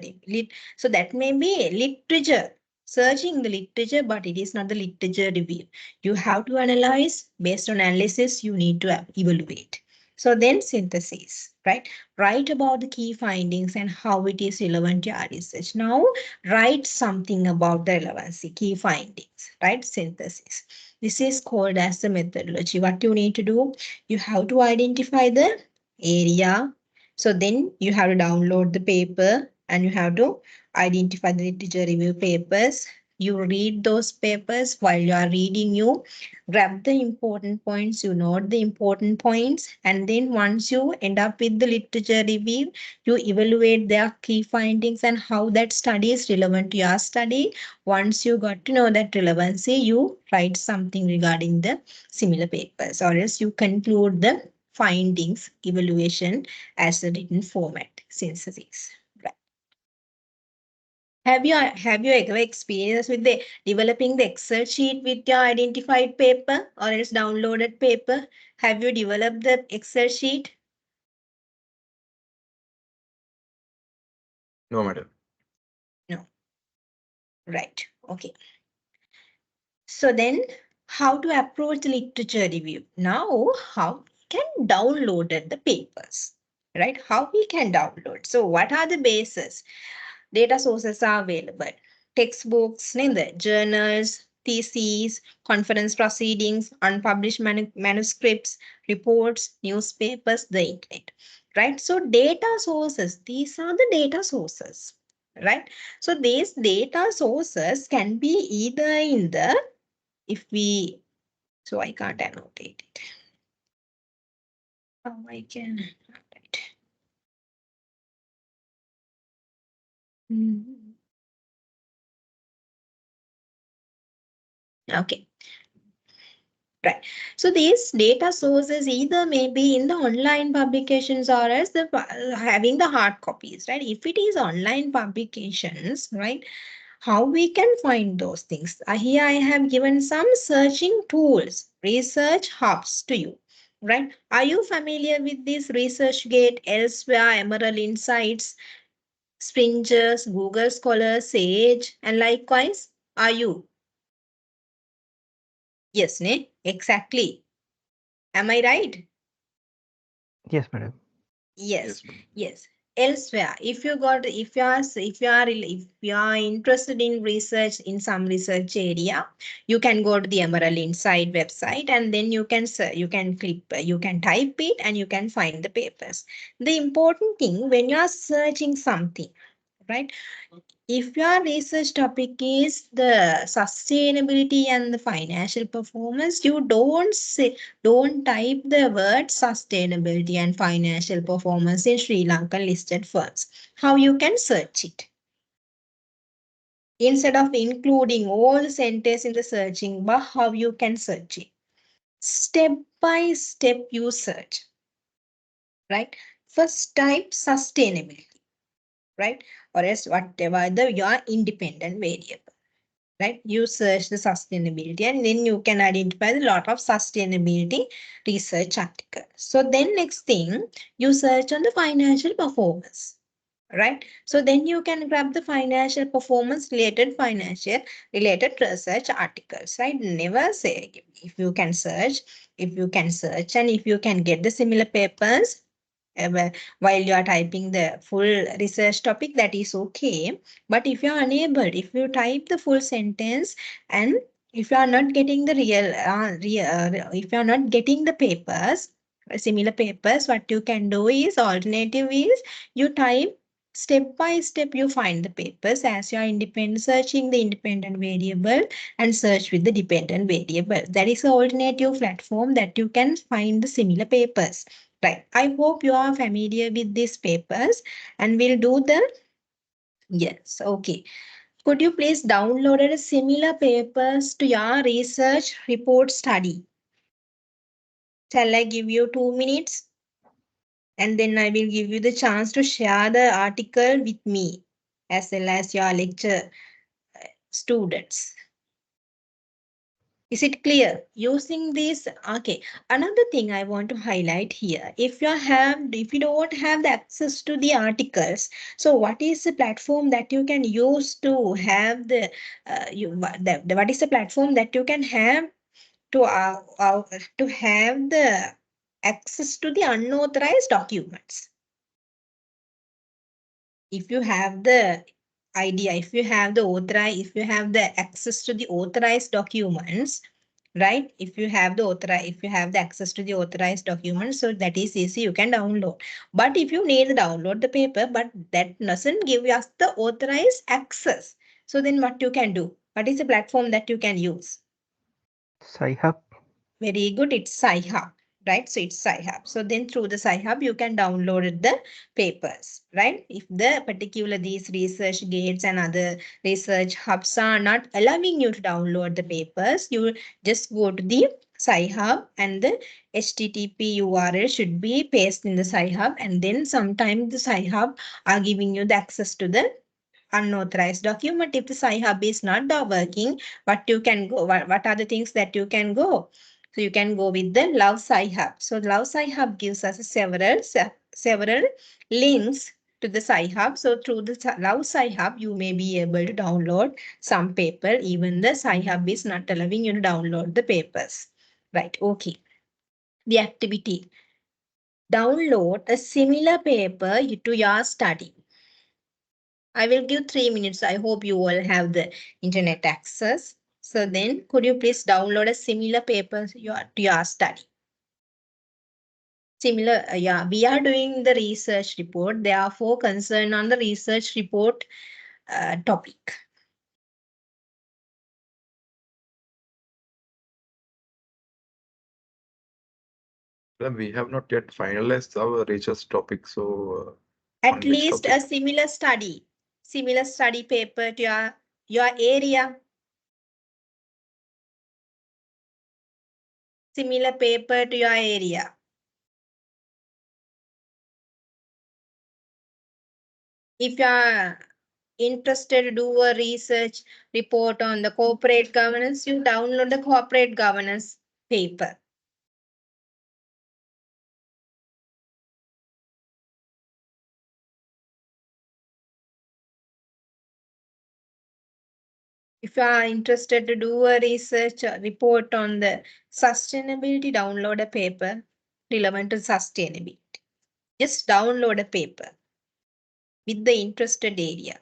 So that may be literature, searching the literature, but it is not the literature review. You have to analyze. Based on analysis, you need to evaluate. So then synthesis, right? Write about the key findings and how it is relevant to your research. Now write something about the relevancy, key findings, right? Synthesis. This is called as the methodology. What you need to do, you have to identify the area. So then you have to download the paper and you have to identify the literature review papers. You read those papers. While you are reading, you grab the important points, you note the important points, and then once you end up with the literature review, you evaluate their key findings and how that study is relevant to your study. Once you got to know that relevancy, you write something regarding the similar papers, or else you conclude the findings evaluation as a written format synthesis. Right. Have you ever experienced with the developing the Excel sheet with your identified paper or else downloaded paper? Have you developed the Excel sheet? No, madam. No. Right. Okay. So then how to approach the literature review? Now, how we can download the papers, right? How we can download. So what are the bases? Data sources are available. Textbooks, journals, theses, conference proceedings, unpublished manuscripts, reports, newspapers, the internet, right? So data sources, these are the data sources, right? So these data sources can be either in the, so I can't annotate it. How I can annotate. Okay. Right. So these data sources either may be in the online publications or as the having the hard copies, right? If it is online publications, right? How we can find those things? Here I have given some searching tools, research hubs to you, right? Are you familiar with this ResearchGate, Elsewhere, Emerald Insights, Springers, Google Scholar, Sage, and likewise? Are you? Yes, ne? Exactly. Am I right? Yes, madam. Yes, Yes, ma'am. yes. Elsewhere, if you are interested in research in some research area, you can go to the Emerald Insight website and then you can type it and you can find the papers. The important thing when you are searching something, right? If your research topic is the sustainability and the financial performance, you don't type the word sustainability and financial performance in Sri Lankan listed firms. How you can search it? Instead of including all the sentences in the searching bar, how you can search it? Step by step you search, right? First type sustainability, right? Or else whatever your independent variable. Right? You search the sustainability and then you can identify a lot of sustainability research articles. So then next thing, you search on the financial performance, right? So then you can grab the financial performance financial related research articles, right? Never say if you can search and if you can get the similar papers, while you are typing the full research topic, that is okay. But if you are unable, if you type the full sentence and if you are not getting the if you are not getting the papers, similar papers, what you can do is alternative is you type step by step, you find the papers as you are independent, searching the independent variable and search with the dependent variable. That is an alternative platform that you can find the similar papers. Right. I hope you are familiar with these papers and we'll do the, yes, okay. Could you please download a similar papers to your research report study? Shall I give you 2 minutes? And then I will give you the chance to share the article with me as well as your lecture students. Is it clear? Using this, okay. Another thing I want to highlight here, if you don't have the access to the articles, so what is the platform that you can use to have what is the platform that you can have to have the access to the unauthorized documents? If you have the idea, if you have the access to the authorized documents, right? If you have the access to the authorized documents, so that is easy, you can download. But if you need to download the paper, but that doesn't give us the authorized access, so then what you can do? What is the platform that you can use? Sci-Hub. Very good, it's Sci-Hub, right? So it's Sci-Hub. So then through the Sci-Hub, you can download the papers, right? If these research gates and other research hubs are not allowing you to download the papers, you just go to the Sci-Hub and the HTTP URL should be pasted in the Sci-Hub, and then sometimes the Sci-Hub are giving you the access to the unauthorized document. If the Sci-Hub is not working, what are the things that you can go? So you can go with the Love Sci-Hub. So Love Sci-Hub gives us several links to the Sci-Hub. So through the Love Sci-Hub, you may be able to download some paper. Even the Sci-Hub is not allowing you to download the papers. Right, okay. The activity. Download a similar paper to your study. I will give 3 minutes. I hope you all have the internet access. So then could you please download a similar paper to your study? Similar, yeah, we are doing the research report. Therefore, concern on the research report topic. Then we have not yet finalized our research topic. So At on which least a topic? similar study paper to your area. Similar paper to your area. If you are interested to do a research report on the corporate governance, you download the corporate governance paper. If you are interested to do a research report on the sustainability, download a paper relevant to sustainability. Just download a paper with the interested area.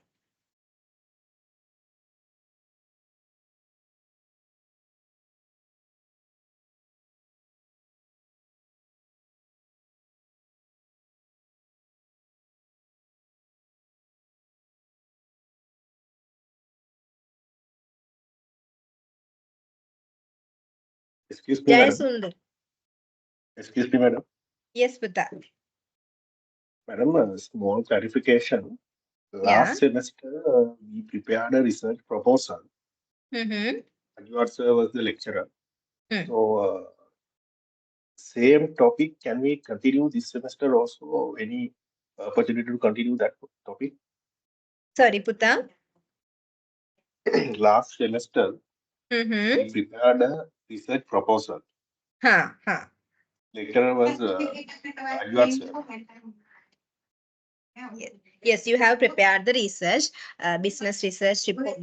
Excuse me, Jai madam. Sundar. Excuse me, madam. Yes, Putta. Madam, a small clarification. Yeah. Last semester, we prepared a research proposal. Mm-hmm. Ajwar sir was the lecturer. Hmm. So, same topic, can we continue this semester also? Any opportunity to continue that topic? Sorry, Putta. Last semester, Mm-hmm. we prepared a research proposal. Lecturer was Ajwar sir. Yes, you have prepared the research, business research report,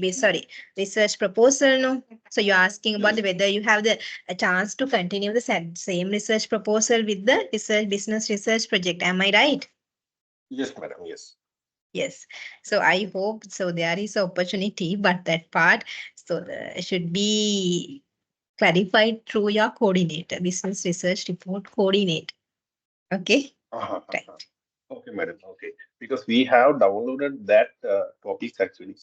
research proposal, no? So you're asking about whether you have a chance to continue the same research proposal with the business research project. Am I right? Yes, madam, yes. Yes. So I hope so there is opportunity, but that part should be clarified through your coordinator, business research report coordinator. Okay. Right. Okay, madam. Okay. Because we have downloaded that topics actually.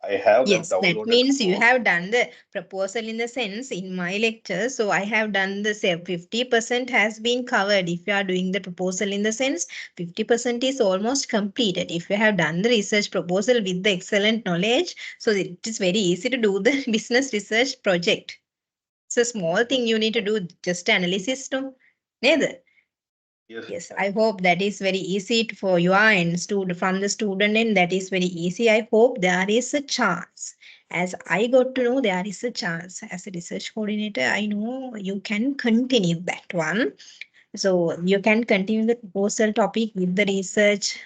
I have that Yes, that downloaded. means you have done the proposal in the sense in my lecture. So I have done the say 50% has been covered. If you are doing the proposal in the sense, 50% is almost completed. If you have done the research proposal with the excellent knowledge, so it is very easy to do the business research project. It's a small thing you need to do, just analysis, no? Neither. Yes, I hope that is very easy for you and from the student end, that is very easy. I hope there is a chance as I got to know, there is a chance as a research coordinator, I know you can continue that one. So you can continue the proposal topic with the research,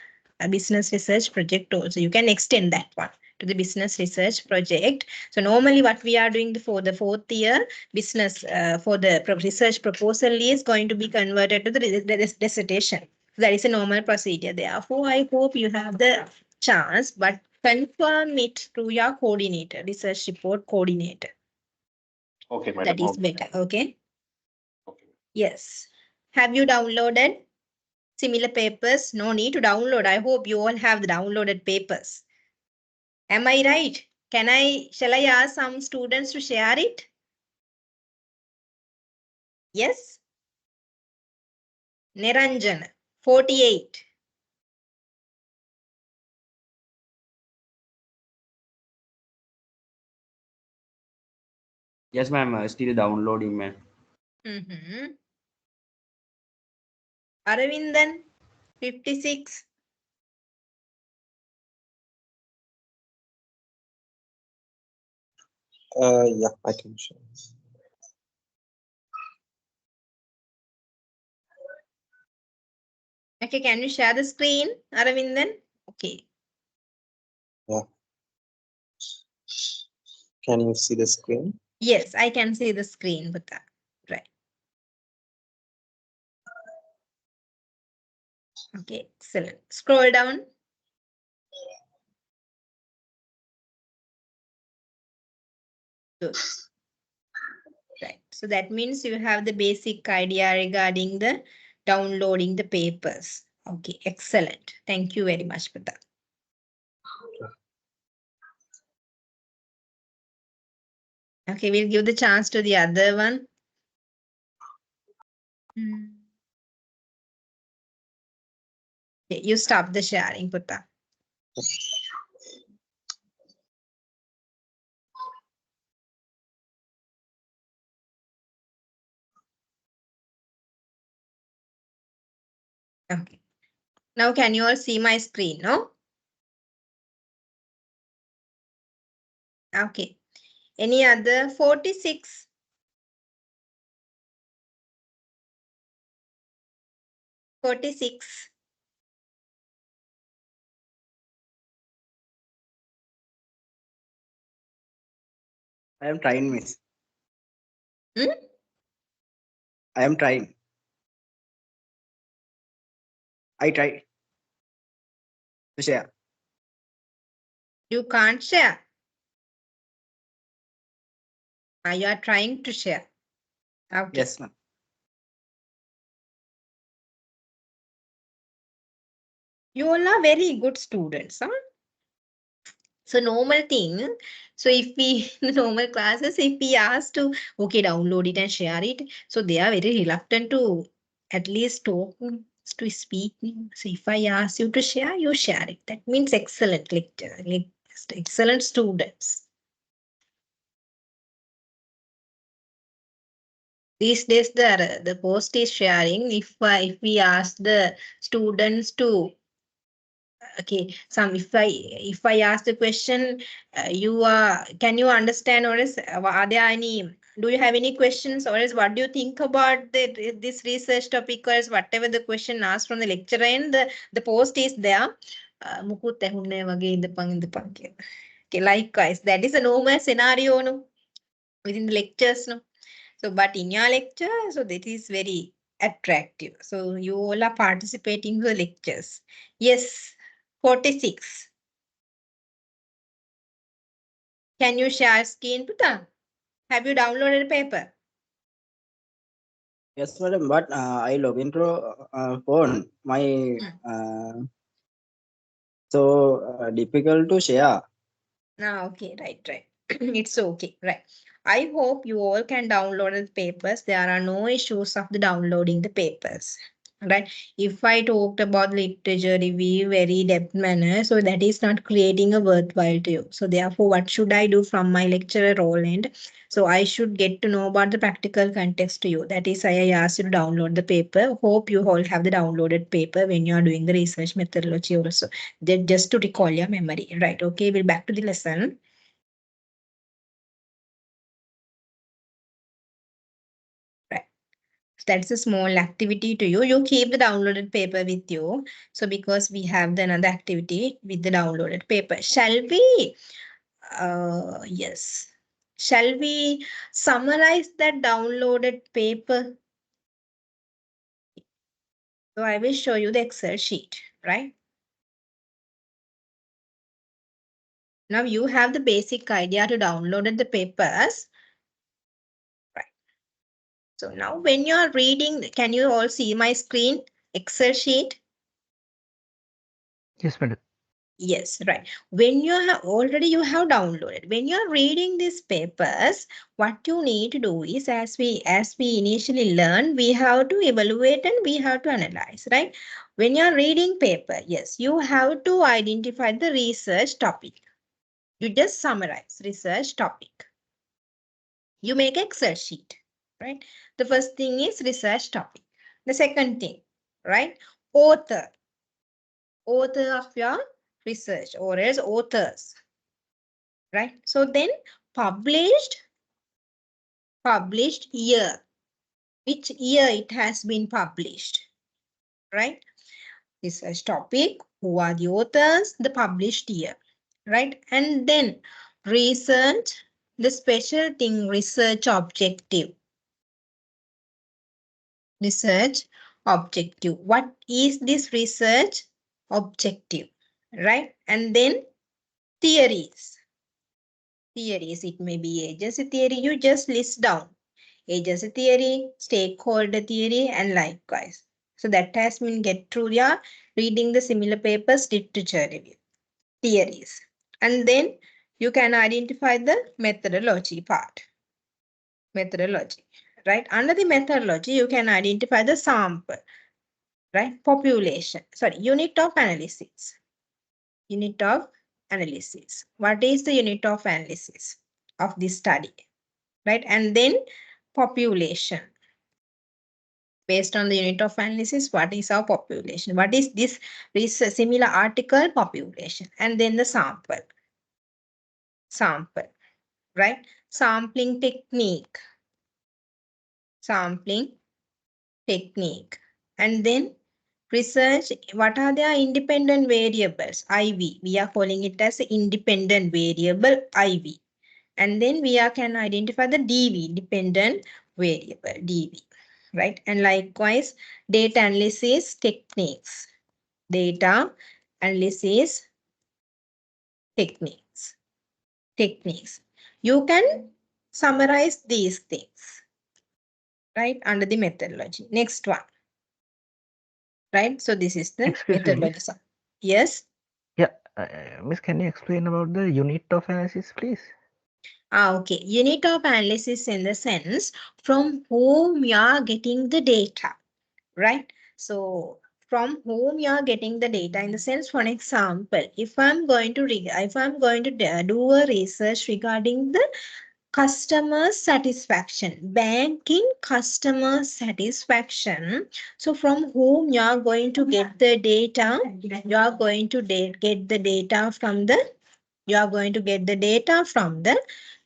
business research project also. You can extend that one to the business research project. So normally what we are doing for the fourth year business for the research proposal is going to be converted to the dissertation. That is a normal procedure. Therefore, I hope you have the chance, but confirm it through your coordinator, research report coordinator. Okay, madam. That is better. Okay. Okay. Yes. Have you downloaded similar papers? No need to download. I hope you all have the downloaded papers. Am I right? Shall I ask some students to share it? Yes. Niranjan, 48. Yes, ma'am. Still downloading, ma'am. Aravindan, 56. Yeah, I can share. Okay, can you share the screen, Aravindan? Okay. Yeah. Can you see the screen? Yes, I can see the screen, but right. Okay, excellent. Scroll down. Good. Right. So that means you have the basic idea regarding the downloading the papers. Okay, excellent. Thank you very much for that. Okay, we'll give the chance to the other one. Okay, you stop the sharing, Putta. Okay. Now can you all see my screen, no? Okay. Any other 46? 46. I am trying, miss. Hmm? I am trying. I try to share. You can't share. You are trying to share. Okay. Yes, ma'am. You all are very good students, huh? So normal thing. So if we in normal classes, if we ask to okay, download it and share it, so they are very reluctant to at least talk to speak. So if I ask you to share, you share it. That means excellent lecture, like excellent students. These days the post is sharing. If we ask the students to okay, if I ask the question, can you understand or is are there any? Do you have any questions or is what do you think about this research topic or is whatever the question asked from the lecturer and the post is there. මුකුත් ඇහුන්නේ වගේ ඉඳපන් කියලා. Okay, likewise, that is a normal scenario no within the lectures no. So, but in your lecture, so that is very attractive. So you all are participating in the lectures. Yes, 46. Can you share screen, Puta? Have you downloaded a paper? Yes, madam. But I log into phone. My so difficult to share. Ah, okay, right. It's okay, right. I hope you all can download the papers. There are no issues of the downloading the papers. Right. If I talked about literature review very depth manner, so that is not creating a worthwhile to you. So therefore, what should I do from my lecturer role end? So I should get to know about the practical context to you. That is why I asked you to download the paper. Hope you all have the downloaded paper when you are doing the research methodology also. Just to recall your memory. Right. Okay, we're back to the lesson. That's a small activity to you. You keep the downloaded paper with you. So because we have the another activity with the downloaded paper, shall we? Yes. Shall we summarize that downloaded paper? So I will show you the Excel sheet, right? Now you have the basic idea to download the papers. Right. So now when you are reading, can you all see my screen, Excel sheet? Yes, madam. Yes, right. When you have already you have downloaded, when you are reading these papers, what you need to do is as we initially learned, we have to evaluate and we have to analyze, right? When you are reading paper, yes, you have to identify the research topic. You just summarize research topic. You make Excel sheet, right? The first thing is research topic. The second thing, right? Author of your research or else authors, right? So then published year, which year it has been published, right? Research topic, who are the authors, the published year, right? And then research, the special thing, research objective. Research objective. What is this research objective, right? And then theories. Theories, it may be agency theory, you just list down. Agency theory, stakeholder theory, and likewise. So that has been get through your reading the similar papers, literature review. Theories. And then you can identify the methodology part. Methodology, right? Under the methodology, you can identify the sample, right? Population, sorry, unit of analysis. Unit of analysis. What is the unit of analysis of this study, right? And then population. Based on the unit of analysis, what is our population? What is this similar article population? And then the sample. Sample, right? Sampling technique. Sampling technique. And then research, what are their independent variables? IV, we are calling it as independent variable IV. And then we can identify the DV, dependent variable, DV, right? And likewise, data analysis techniques. Data analysis techniques. Techniques. You can summarize these things, right? Under the methodology. Next one. Right? So this is the Excuse me, methodology. miss. Yes. Yeah, miss, can you explain about the unit of analysis, please? Okay. Unit of analysis in the sense from whom you are getting the data, right? So from whom you are getting the data in the sense, for example, if I'm going to do a research regarding the customer satisfaction, banking customer satisfaction. So from whom you are going to get the data? You are going to get the data from the,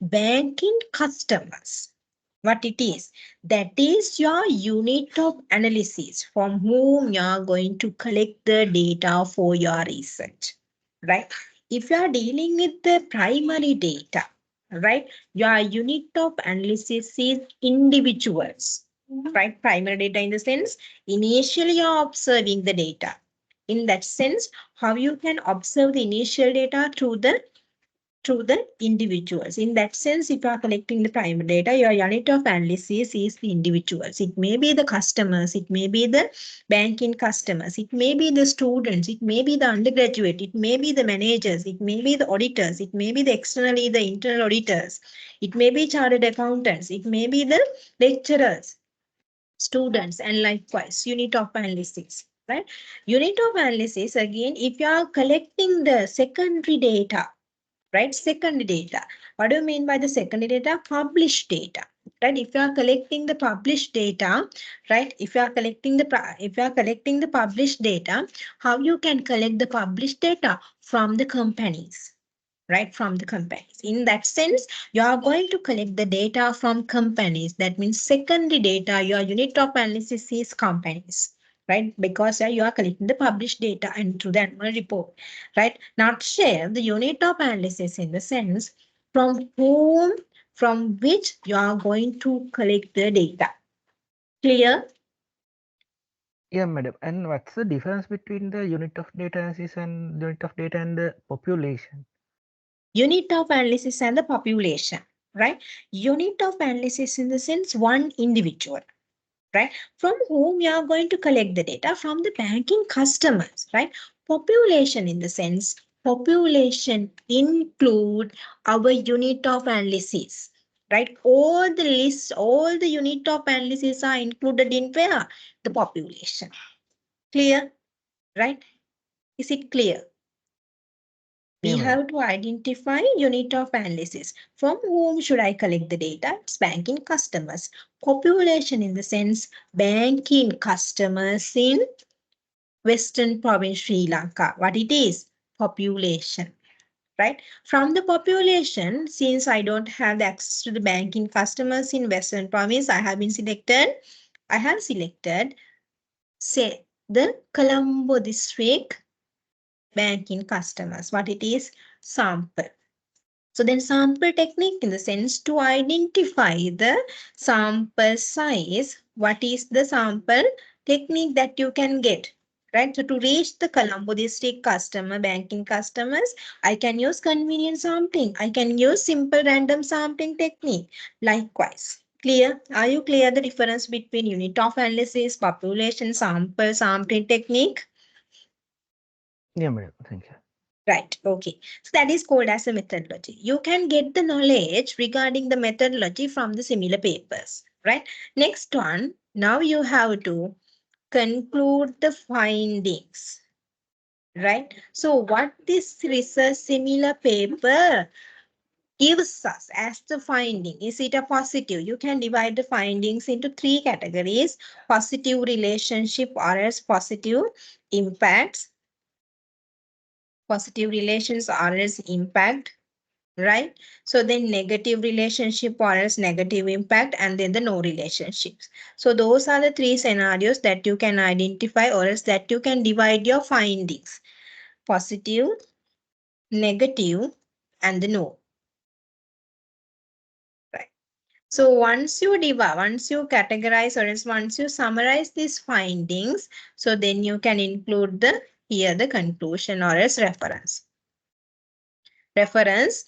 banking customers. What it is? That is your unit of analysis from whom you are going to collect the data for your research, right? If you are dealing with the primary data, right? Your unit of analysis is individuals, right? Primary data in the sense, initially you're observing the data. In that sense, how you can observe the initial data through the individuals. In that sense, if you are collecting the primary data, your unit of analysis is the individuals. It may be the customers, it may be the banking customers, it may be the students, it may be the undergraduate, it may be the managers, it may be the auditors, it may be the externally the internal auditors, it may be chartered accountants, it may be the lecturers, students, and likewise, unit of analysis. Right? Unit of analysis, again, if you are collecting the secondary data, right? Secondary data. What do you mean by the secondary data? Published data, right? If you are collecting the published data, right? If you are collecting the published data, how you can collect the published data? From the companies, right, from the companies. In that sense, you are going to collect the data from companies. That means secondary data, your unit of analysis is companies, right? Because you are collecting the published data and through the annual report, right? Not share the unit of analysis in the sense from whom, from which you are going to collect the data. Clear? Yeah, madam. And what's the difference between the unit of data analysis and unit of data and the population? Unit of analysis and the population, right? Unit of analysis in the sense one individual, right? From whom you are going to collect the data from the banking customers, right? Population in the sense population include our unit of analysis, right? All the lists, all the unit of analysis are included in where? The population. Clear, right? Is it clear? We Yeah, madam. have to identify unit of analysis. From whom should I collect the data? It's banking customers. Population in the sense banking customers in Western province Sri Lanka. What it is? Population, right? From the population, since I don't have the access to the banking customers in Western province, I have selected, say, the Colombo district banking customers. What it is? Sample. So then sample technique in the sense to identify the sample size, what is the sample technique that you can get, right? So to reach the Colombo district customer, banking customers, I can use convenient sampling. I can use simple random sampling technique. Likewise, clear? Are you clear the difference between unit of analysis, population, sample, sampling technique? Yeah, madam. Thank you. Right, okay. So that is called as a methodology. You can get the knowledge regarding the methodology from the similar papers, right? Next one, now you have to conclude the findings, right? So what this research similar paper gives us as the finding, is it a positive? You can divide the findings into three categories: positive relationship or else positive impacts, positive relations or else impact, right? So then negative relationship or else negative impact, and then the no relationships. So those are the three scenarios that you can identify or else that you can divide your findings: positive, negative, and the no. Right. So once you divide, once you categorize or else once you summarize these findings, so then you can include the here the conclusion or else reference. Reference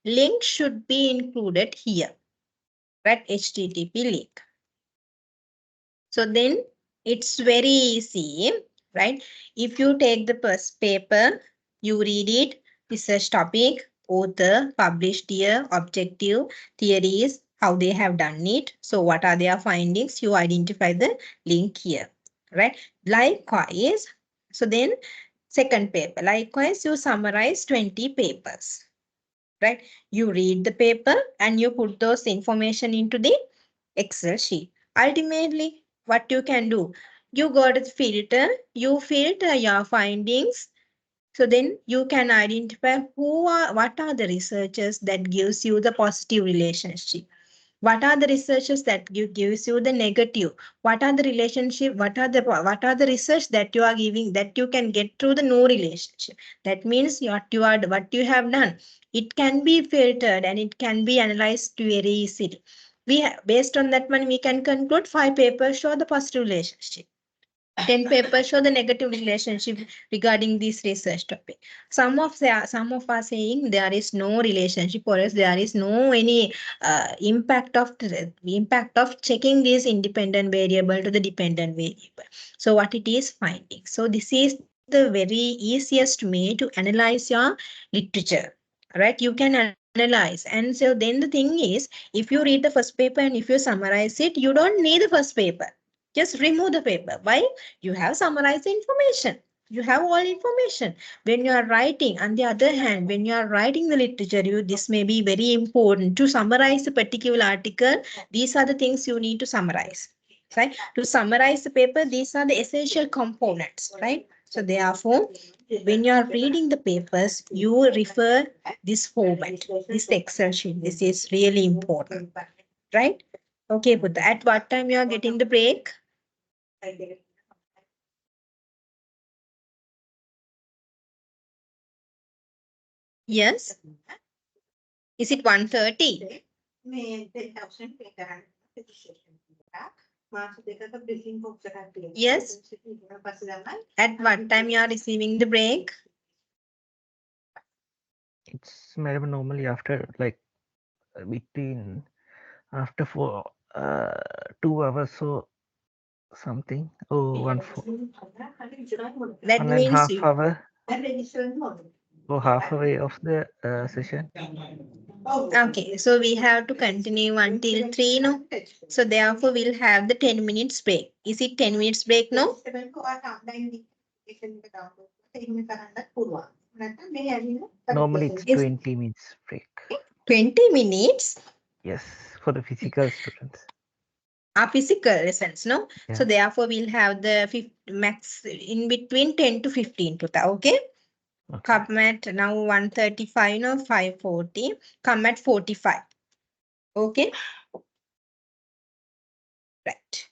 link should be included here, right? HTTP link. So then it's very easy, right? If you take the first paper, you read it, research topic, author, published year, objective, theories, how they have done it. So what are their findings? You identify the link here, right? Likewise, so then second paper, likewise, you summarize 20 papers, right? You read the paper and you put those information into the Excel sheet. Ultimately, what you can do, you got a filter, you filter your findings. So then you can identify what are the researchers that gives you the positive relationship. What are the researchers that gives you the negative? What are the relationship? What are the research that you are giving that you can get through the no relationship? That means what you have done. It can be filtered and it can be analyzed very easily. Based on that one, we can conclude 5 papers show the positive relationship. 10 papers show the negative relationship regarding this research topic. Some of are saying there is no relationship or else there is no any impact of checking this independent variable to the dependent variable. So what it is finding. So this is the very easiest way to analyze your literature, right? You can analyze. And so then the thing is, if you read the first paper and if you summarize it, you don't need the first paper. Just remove the paper. Why? You have summarized the information. You have all information. When you are writing, on the other hand, when you are writing the literature, this may be very important to summarize a particular article. These are the things you need to summarize, right? To summarize the paper, these are the essential components, right? So therefore, when you are reading the papers, you refer this format, this Excel sheet. This is really important, right? Okay, Buddha. At what time you are getting the break? Yes. Is it 1:30? Yes. At what time you are receiving the break? It's madam normally after like between after 2 hours or something or That 1.5 means you. hour or half away of the session. Okay, so we have to continue until 3, no? So therefore, we'll have the 10 minutes break. Is it 10 minutes break, no? Normally it's 20 minutes break. 20 minutes Yes, for the physical students. are physical lessons, no? Yeah. So therefore, we'll have the max in between 10 to 15 to that, okay? Okay. Come at now 1:35, no? 5:40. Come at 45. Okay? Right.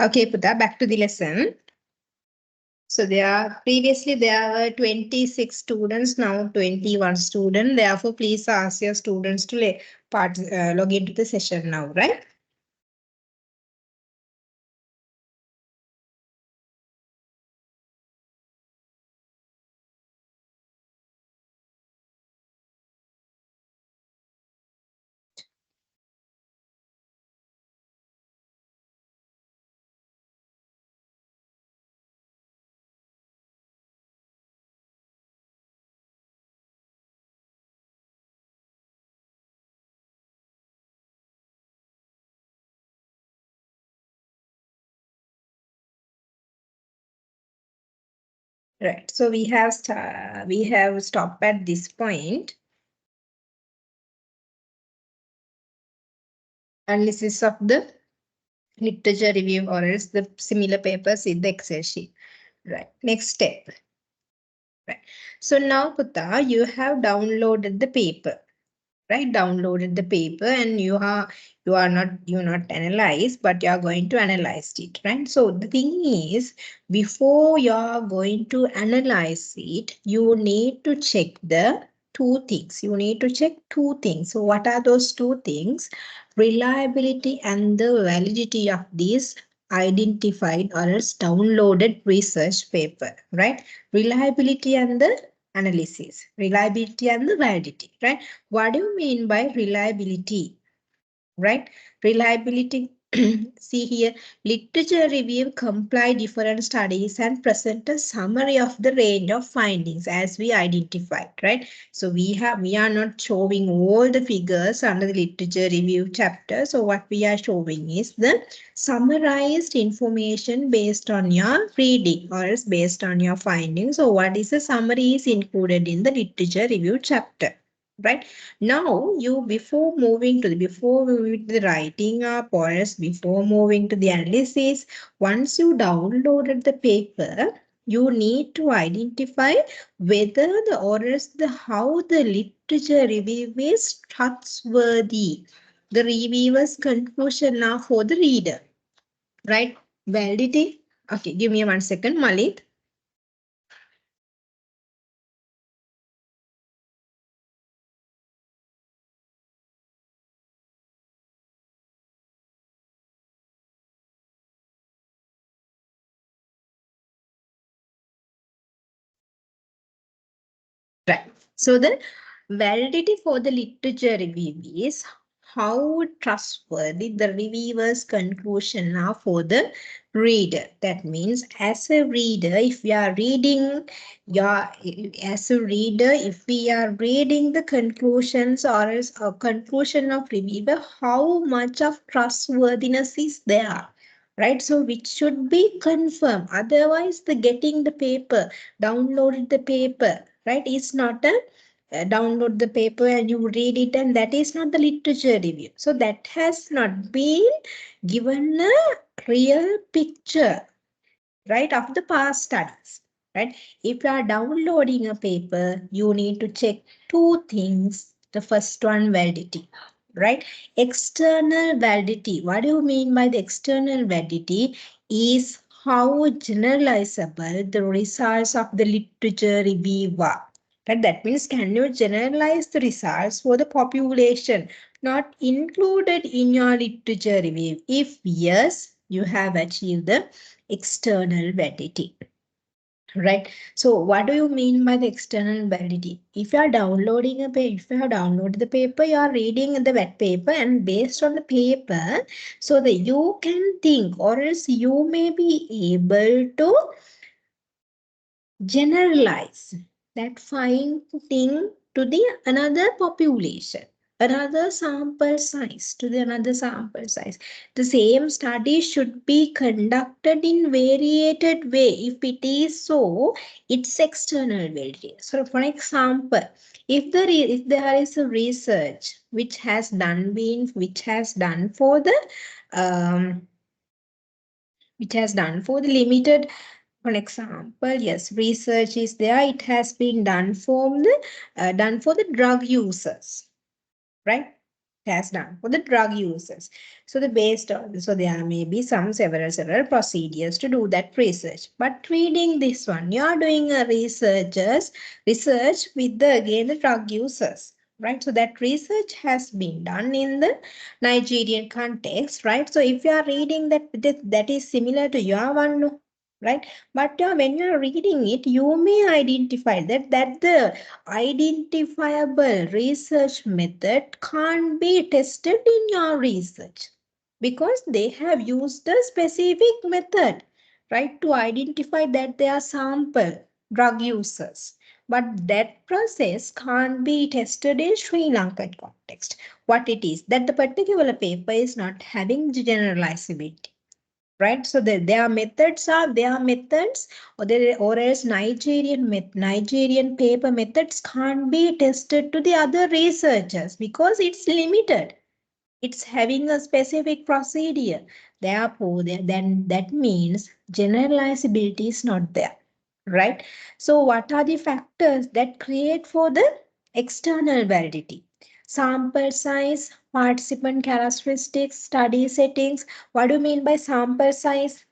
Okay, Putta, back to the lesson. So previously there were 26 students, now 21 students. Therefore, please ask your students to log into the session now, right? Right. So we have stopped at this point. Analysis of the literature review or else the similar papers in the Excel sheet. Right. Next step. Right. So now, Putta, you have downloaded the paper. Right, downloaded the paper, and you are not analyzed, but you are going to analyze it, right? So the thing is, before you are going to analyze it, you need to check the two things. You need to check two things. So what are those two things? Reliability and the validity of these identified or else downloaded research paper, right? Reliability and the analysis, reliability and the validity, right? What do you mean by reliability? Right? Reliability, see here, literature review comply different studies and present a summary of the range of findings as we identified, right? So we are not showing all the figures under the literature review chapter. So what we are showing is the summarized information based on your reading or else based on your findings. So what is the summary is included in the literature review chapter, right? Now, before moving to the writing up or else before moving to the analysis, once you downloaded the paper, you need to identify whether the or else how the literature review is trustworthy. The reviewer's conclusion now for the reader, right? Validity. Okay, give me 1 second, Malit. Right. So the validity for the literature review is how trustworthy the reviewer's conclusion are for the reader. That means as a reader, if we are reading if we are reading the conclusions or else a conclusion of reviewer, how much of trustworthiness is there? Right. So which should be confirmed. Otherwise, the getting the paper, download the paper, right? It's not a download the paper and you read it, and that is not the literature review. So that has not been given a real picture, right, of the past studies, right? If you are downloading a paper, you need to check two things. The first one, validity, right? External validity. What do you mean by the external validity? Is how generalizable the results of the literature review are. Right? That means, can you generalize the results for the population not included in your literature review? If yes, you have achieved the external validity. Right. So what do you mean by the external validity? If you are downloading a paper, if you have downloaded the paper, you are reading the wet paper, and based on the paper, so that you can think or else you may be able to generalize that finding to the another population, another sample size, to the another sample size. The same study should be conducted in variated way. If it is so, it's external validity. So for example, if there is a research which has done for the limited, for example, yes, research is there. It has been done for the drug users, right? has done for the drug users. So so there may be several procedures to do that research. But reading this one, you are doing a research with the drug users. Right, so that research has been done in the Nigerian context, right? So if you are reading that is similar to your one, right? But when you are reading it, you may identify that the identifiable research method can't be tested in your research because they have used a specific method, right, to identify that they are sample drug users. But that process can't be tested in Sri Lankan context. What it is that the particular paper is not having generalizability. Right, so their methods or else Nigerian paper methods can't be tested to the other researchers because it's limited. It's having a specific procedure. Therefore, then that means generalizability is not there, right? So what are the factors that create for the external validity? Sample size, participant characteristics, study settings. What do you mean by sample size?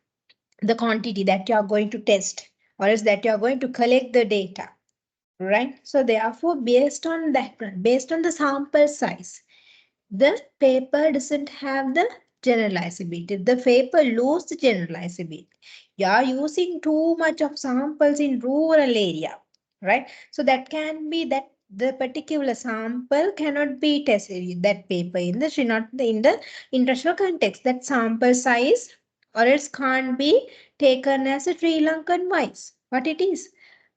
The quantity that you are going to test or else that you are going to collect the data, right? So therefore, based on the sample size, the paper doesn't have the generalizability. The paper loses the generalizability. You are using too much of samples in rural area, right? So that can be that the particular sample cannot be tested, that paper in the international context, that sample size or else can't be taken as a Sri Lankan wise. What it is?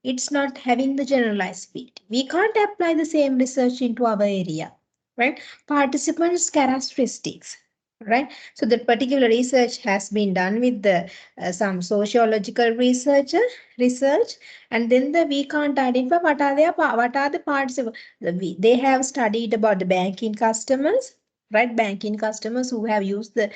It's not having the generalizability. We can't apply the same research into our area, right? Participants' characteristics, right? So that particular research has been done with the some sociological research, and then we can't identify what are the participants. They have studied about the banking customers, right? Banking customers who use the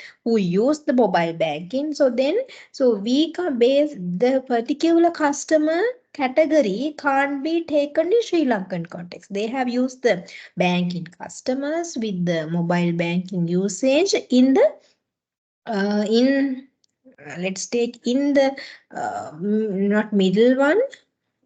mobile banking. So we can base the particular customer category can't be taken in Sri Lankan context. They have used the banking customers with the mobile banking usage in the let's take in the not middle one,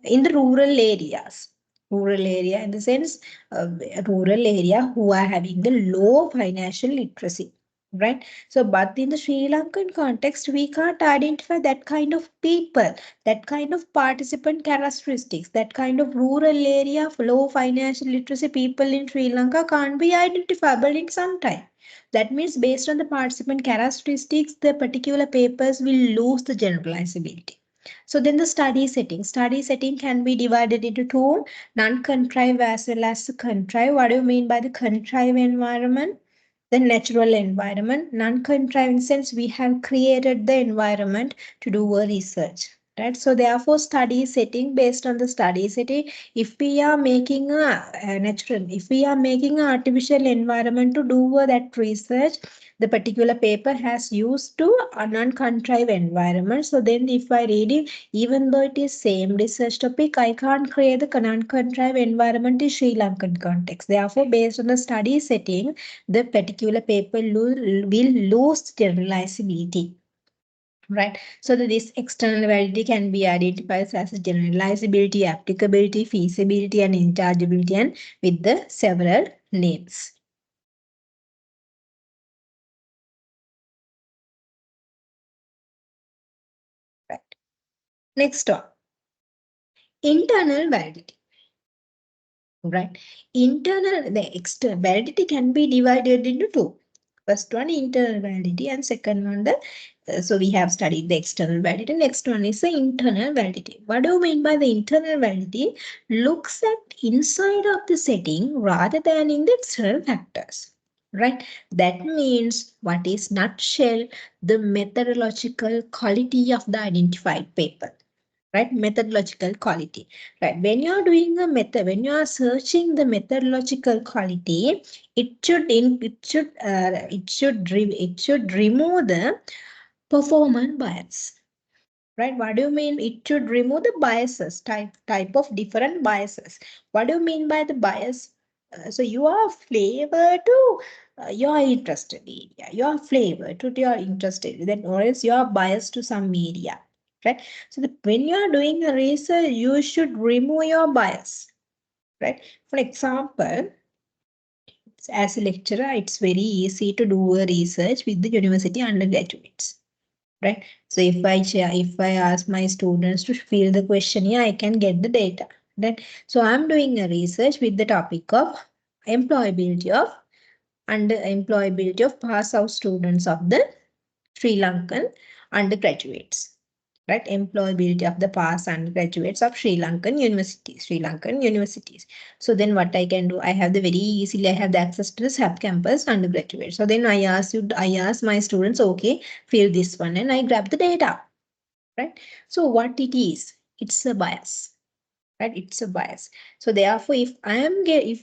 in the rural areas. Rural area in the sense rural area who are having the low financial literacy, right? So but in the Sri Lankan context, we can't identify that kind of people, that kind of participant characteristics, that kind of rural area of low financial literacy people in Sri Lanka can't be identifiable in some time. That means based on the participant characteristics, the particular papers will lose the generalizability. So then the study setting. Study setting can be divided into two, non-contrived as well as contrived. What do you mean by the contrived environment? The natural environment. Non-contrived in sense we have created the environment to do a research. Right. So therefore, study setting, based on the study setting, if we are making if we are making an artificial environment to do that research, the particular paper has used to a non-contrived environment. So then if I read it, even though it is same research topic, I can't create the non-contrived environment in Sri Lankan context. Therefore, based on the study setting, the particular paper will lose generalizability. Right. So this external validity can be identified as generalizability, applicability, feasibility, and intelligibility, and with the several names. Right. Next one. Internal validity. Right. The external validity can be divided into two. First one, internal validity, and second one, so we have studied the external validity. Next one is the internal validity. What do you mean by the internal validity? Looks at inside of the setting rather than in the external factors. Right. That means, what is nutshell, the methodological quality of the identified paper. Right, methodological quality. Right, when you are doing a method, when you are searching the methodological quality, it should remove the performance bias. Right, what do you mean? It should remove the biases, type of different biases. What do you mean by the bias? So you are flavor to your interested area, your flavor to your interested, then or else you are biased to some area, right? So when you are doing a research, you should remove your bias, right? For example, as a lecturer, it's very easy to do a research with the university undergraduates, right? So if I ask my students to fill the questionnaire, I can get the data, right? So I'm doing a research with the topic of employability of pass out students of the Sri Lankan undergraduates, right? Employability of the pass undergraduates of Sri Lankan universities. So then what I can do, I have the access to the sub campus undergraduate. So then I ask my students, okay, fill this one, and I grab the data, right? So what it is, it's a bias, right? It's a bias. So therefore, if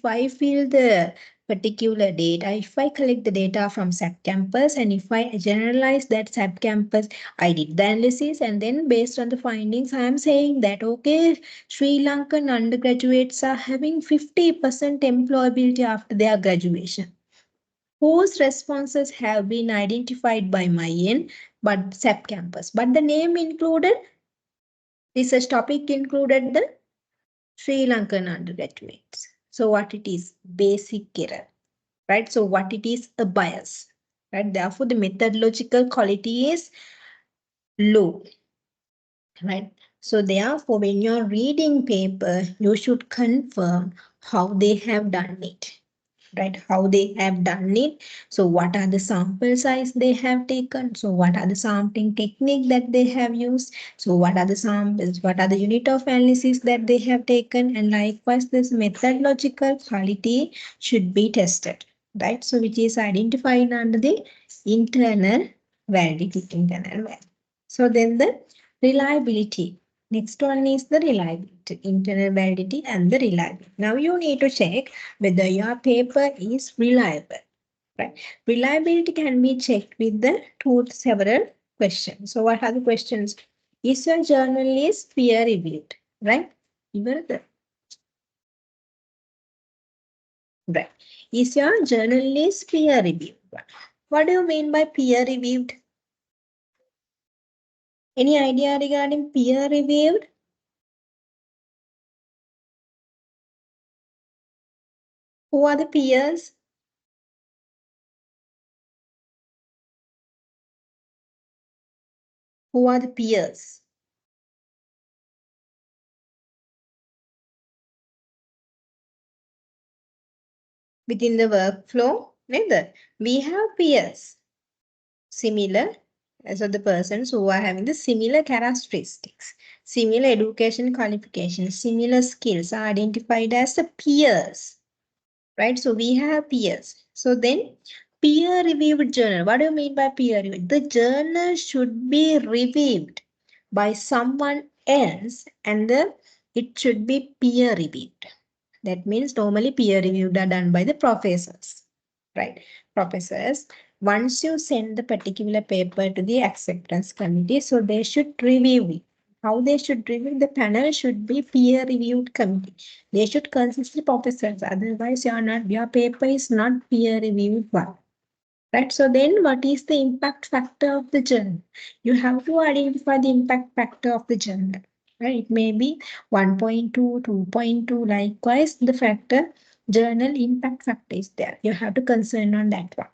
I feel the particular data, if I collect the data from SAP campus and if I generalize that SAP campus, I did the analysis and then based on the findings, I am saying that, okay, Sri Lankan undergraduates are having 50% employability after their graduation. Whose responses have been identified by my end, but SAP campus. But the name included, research topic included the Sri Lankan undergraduates. So what it is? Basic error, right? So what it is? A bias, right? Therefore, the methodological quality is low, right? So therefore, when you're reading paper, you should confirm how they have done it, right? How they have done it. So what are the sample size they have taken? So what are the sampling technique that they have used? So what are the samples? What are the unit of analysis that they have taken? And likewise, this methodological quality should be tested, right? So which is identified under the internal validity, So then the reliability. Next one is the reliability, internal validity and the reliability. Now you need to check whether your paper is reliable, right? Reliability can be checked with the several questions. So what are the questions? Is your journal is peer reviewed, right? Right. Is your journal is peer reviewed? What do you mean by peer reviewed? Any idea regarding peer reviewed? Who are the peers? Who are the peers? Within the workflow, we have peers similar as of the persons who are having the similar characteristics, similar education qualifications, similar skills are identified as the peers, right? So we have peers. So then peer reviewed journal. What do you mean by peer reviewed? The journal should be reviewed by someone else and it should be peer reviewed. That means normally peer reviewed are done by the professors, right? Professors, once you send the particular paper to the acceptance committee, so they should review it. How they should review? The panel should be peer reviewed committee. They should consist of professors. Otherwise, your paper is not peer reviewed one. Right. So then what is the impact factor of the journal? You have to identify the impact factor of the journal. Right? It may be 1.2, 2.2. Likewise, the factor journal impact factor is there. You have to concern on that one.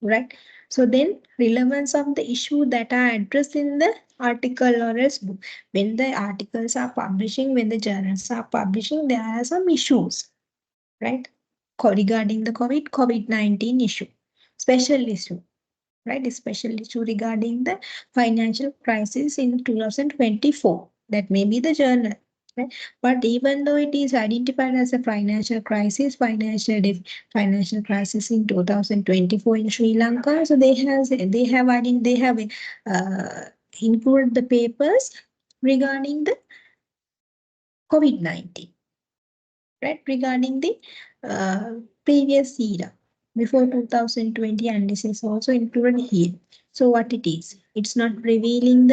Right. So then relevance of the issue that are addressed in the article or else book. When the articles are publishing, when the journals are publishing, there are some issues, right? Regarding the COVID-19 issue, special issue, right? A special issue regarding the financial crisis in 2024. That may be the journal. Right? But even though it is identified as a financial crisis, financial crisis in 2024 in Sri Lanka, so they have included the papers regarding the COVID-19, right? Regarding the previous era before 2020, and this is also included here. So what it is? It's not revealing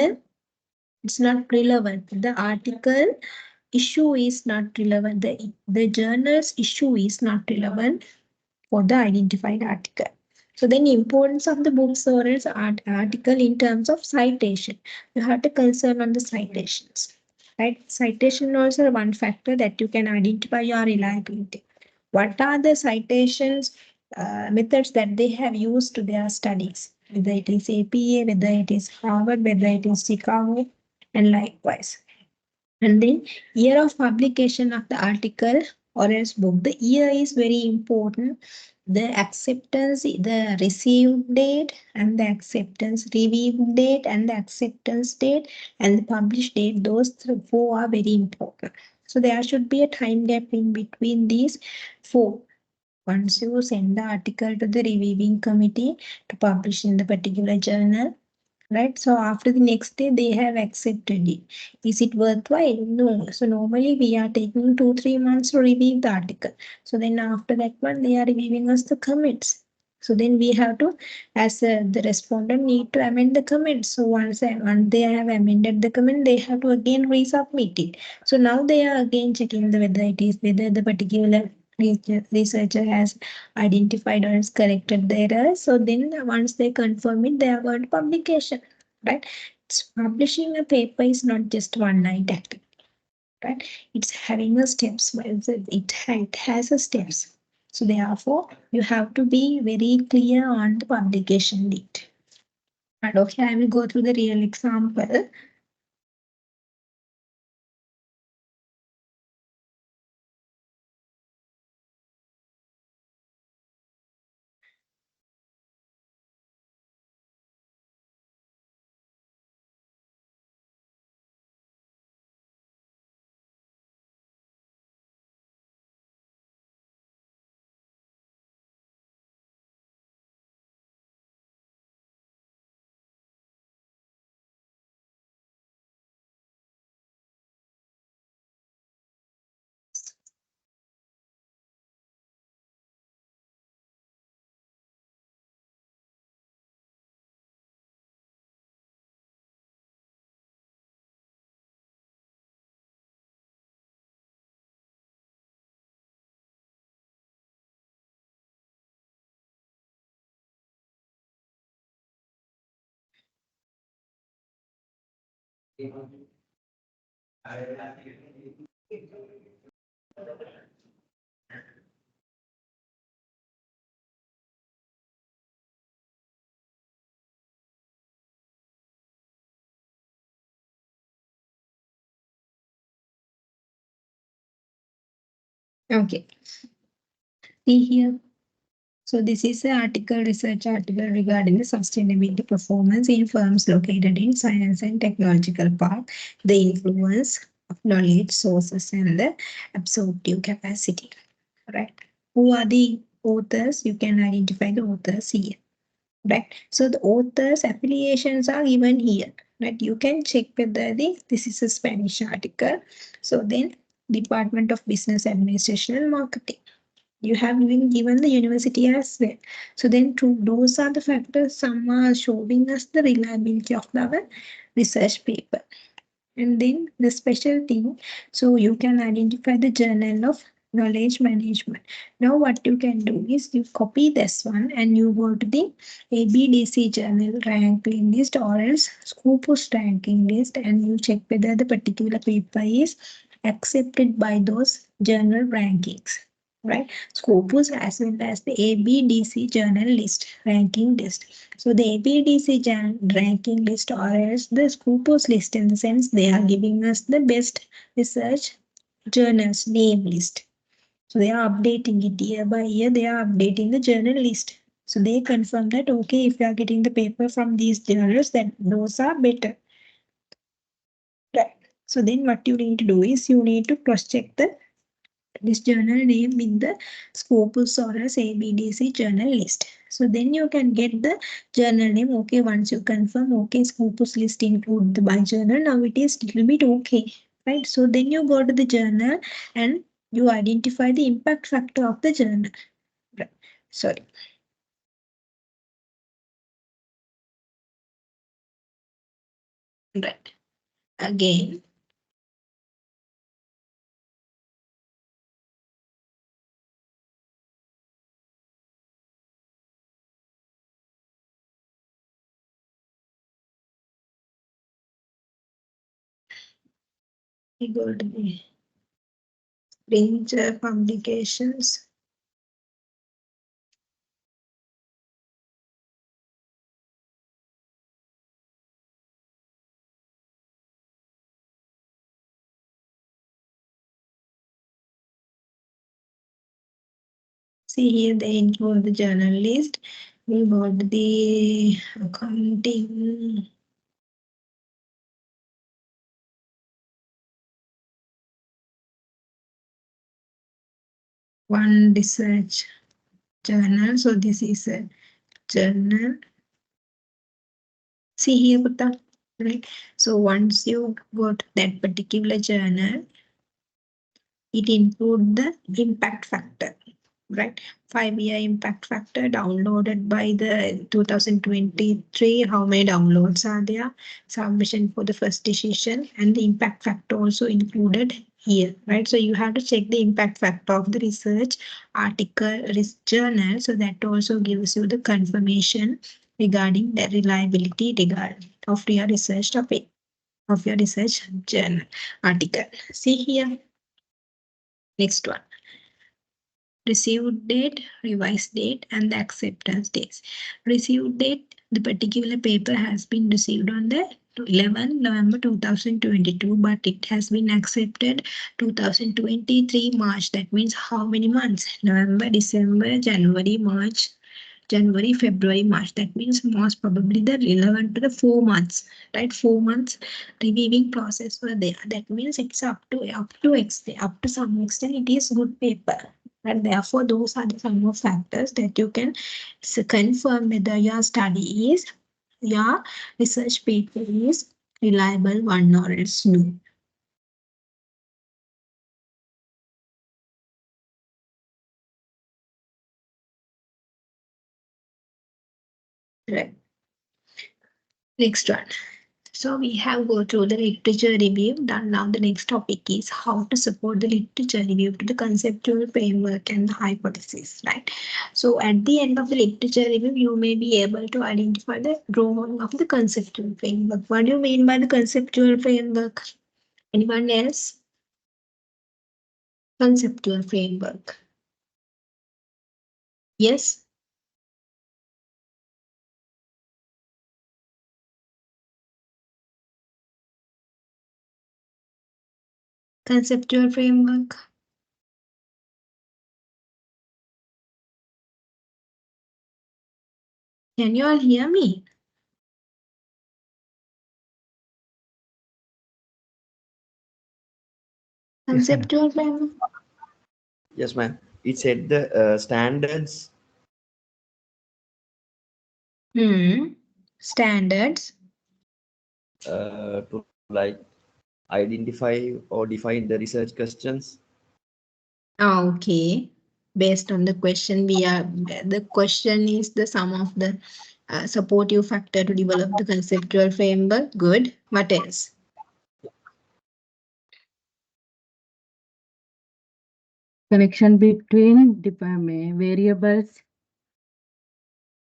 it's not relevant. The article issue is not relevant. The journal's issue is not relevant for the identified article. So then importance of the books or else article in terms of citation. You have to concern on the citations, right? Citation also one factor that you can identify your reliability. What are the citations methods that they have used to their studies? Whether it is APA, whether it is Harvard, whether it is Chicago, and likewise. And then year of publication of the article or else book. The year is very important. The acceptance, the received date and the acceptance review date and the acceptance date and the published date, those four are very important. So there should be a time gap in between these four. Once you send the article to the reviewing committee to publish in the particular journal, right? So after the next day, they have accepted it. Is it worthwhile? No. So normally we are taking 2-3 months to review the article. So then after that one, they are reviewing us the comments. So then we have to, as the respondent need to amend the comments. So once they have amended the comment, they have to again resubmit it. So now they are again checking whether the particular researcher has identified or has corrected the error. So then once they confirm it, they are going to publication, right? It's publishing a paper is not just one night activity, right? It's having a steps. It has a steps. So therefore, you have to be very clear on the publication date. And okay, I will go through the real example. Okay, see here. So this is an research article regarding the sustainability performance in firms located in science and technological park, the influence of knowledge sources and the absorptive capacity, right? Who are the authors? You can identify the authors here, right? So the authors affiliations are given here, right? You can check whether this is a Spanish article. So then Department of Business Administration and Marketing. You have been given the university as well. So then those are the factors. Some are showing us the reliability of our research paper. And then the special thing, so you can identify the journal of knowledge management. Now what you can do is you copy this one and you go to the ABDC journal ranking list or else Scopus ranking list and you check whether the particular paper is accepted by those journal rankings, right? Scopus as well as the ABDC journal list ranking list. So the ABDC ranking list or else the Scopus list, in the sense they are giving us the best research journals name list. So they are updating it year by year. They are updating the journal list. So they confirm that okay, if you are getting the paper from these journals, then those are better. Right. So then what you need to do is you need to cross check this journal name in the Scopus or else ABDC journal list. So then you can get the journal name. Okay, once you confirm, okay, Scopus list include the by journal. Now it is little bit okay, right? So then you go to the journal and you identify the impact factor of the journal. Right. Sorry. Right. Again, We go to the Springer publications. See here, they include the journal list. We got the accounting. One research journal. So this is a journal. See here, Putta, right? So once you got that particular journal, it includes the impact factor, right? 5-year impact factor downloaded by the 2023. How many downloads are there? Submission for the first decision, and the impact factor also included here, right? So you have to check the impact factor of the research article, journal. So that also gives you the confirmation regarding the reliability of your research topic, of your research journal article. See here. Next one. Received date, revised date, and the acceptance dates. Received date, the particular paper has been received on the 11 November 2022, but it has been accepted 2023 March. That means how many months? November, December, January, March, January, February, March. That means most probably the relevant to the 4 months, right? 4 months reviewing process were there. That means it's up to some extent it is good paper. And therefore, those are the some of factors that you can confirm whether your study is, your research paper is reliable one or else no. Right. Next one. So we have go through the literature review. Done. Now the next topic is how to support the literature review to the conceptual framework and the hypothesis, right? So at the end of the literature review, you may be able to identify the drawing of the conceptual framework. What do you mean by the conceptual framework? Anyone else? Conceptual framework. Yes. Conceptual framework. Can you all hear me? Yes, madam. Conceptual framework. Yes, ma'am. It said the standards. Standards. To like identify or define the research questions. Okay. Based on the question, the question is the sum of the supportive factor to develop the conceptual framework. Good. What else? Connection between variables.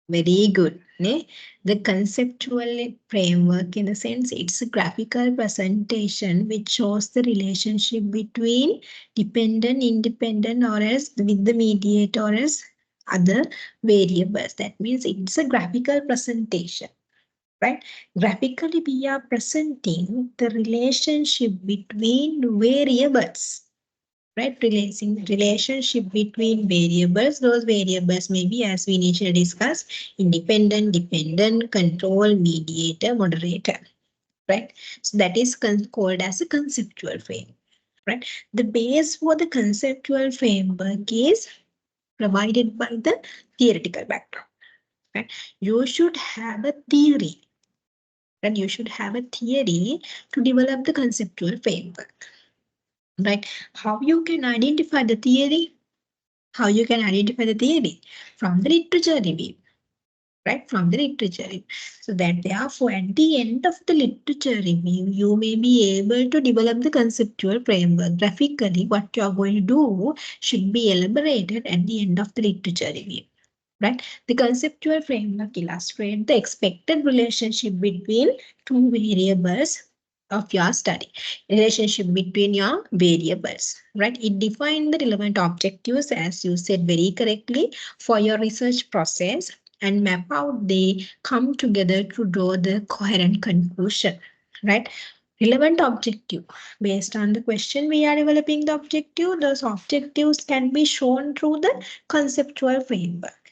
Very good. The conceptual framework, in a sense, it's a graphical presentation which shows the relationship between dependent, independent, or else with the mediate or else other variables. That means it's a graphical presentation, right? Graphically, we are presenting the relationship between variables. Right, relationship between variables. Those variables may be, as we initially discussed, independent, dependent, control, mediator, moderator. Right, so that is called as a conceptual frame. Right, the base for the conceptual framework is provided by the theoretical background. Right, you should have a theory. And you should have a theory to develop the conceptual framework. Right, how you can identify the theory? How you can identify the theory? From the literature review, right? From the literature review. So that therefore, at the end of the literature review, you may be able to develop the conceptual framework. Graphically, what you are going to do should be elaborated at the end of the literature review, right? The conceptual framework illustrates the expected relationship between two variables of your study. Relationship between your variables, right? It defines the relevant objectives, as you said very correctly, for your research process and map out they come together to draw the coherent conclusion, right? Relevant objective. Based on the question, we are developing the objective. Those objectives can be shown through the conceptual framework,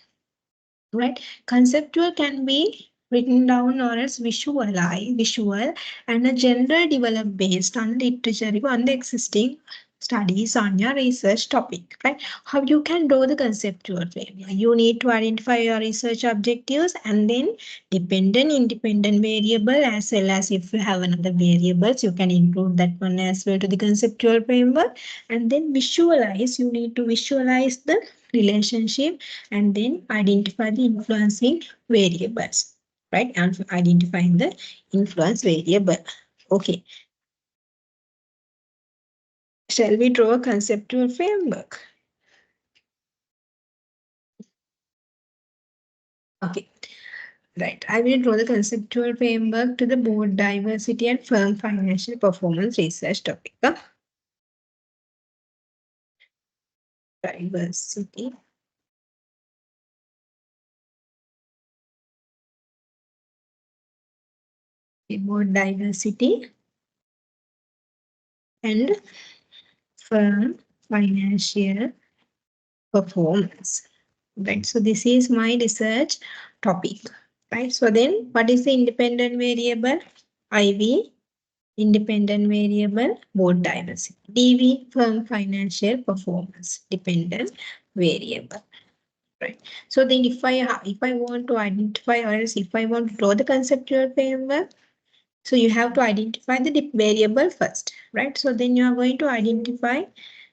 right? Conceptual can be written down or else visual, and a general developed based on literature, on the existing studies on your research topic, right? How you can draw the conceptual framework. You need to identify your research objectives and then dependent, independent variable, as well as if you have another variables, you can include that one as well to the conceptual framework. And then visualize, you need to visualize the relationship and then identify the influencing variables, right? And identifying the influence variable. Okay. Shall we draw a conceptual framework? Okay. Right. I will draw the conceptual framework to the board diversity and firm financial performance research topic. Diversity. Board diversity and firm financial performance. Right. So this is my research topic. Right. So then what is the independent variable? IV, independent variable, board diversity. DV, firm financial performance, dependent variable. Right. So then if I want to identify, or else if I want to draw the conceptual framework, so you have to identify the variable first, right? So then you are going to identify,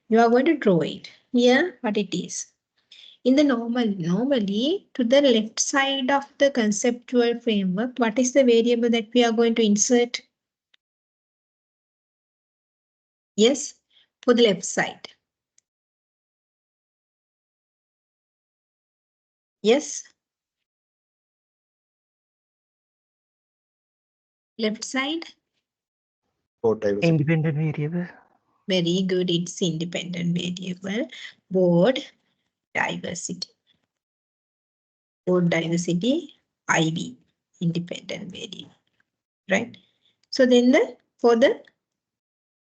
you are going to draw it. Here, what it is. In the normally to the left side of the conceptual framework, what is the variable that we are going to insert? Yes, for the left side. Yes. Left side. Board diversity. Independent variable. Very good. It's independent variable. Board diversity. Board diversity, IB, independent variable. Right. So then for the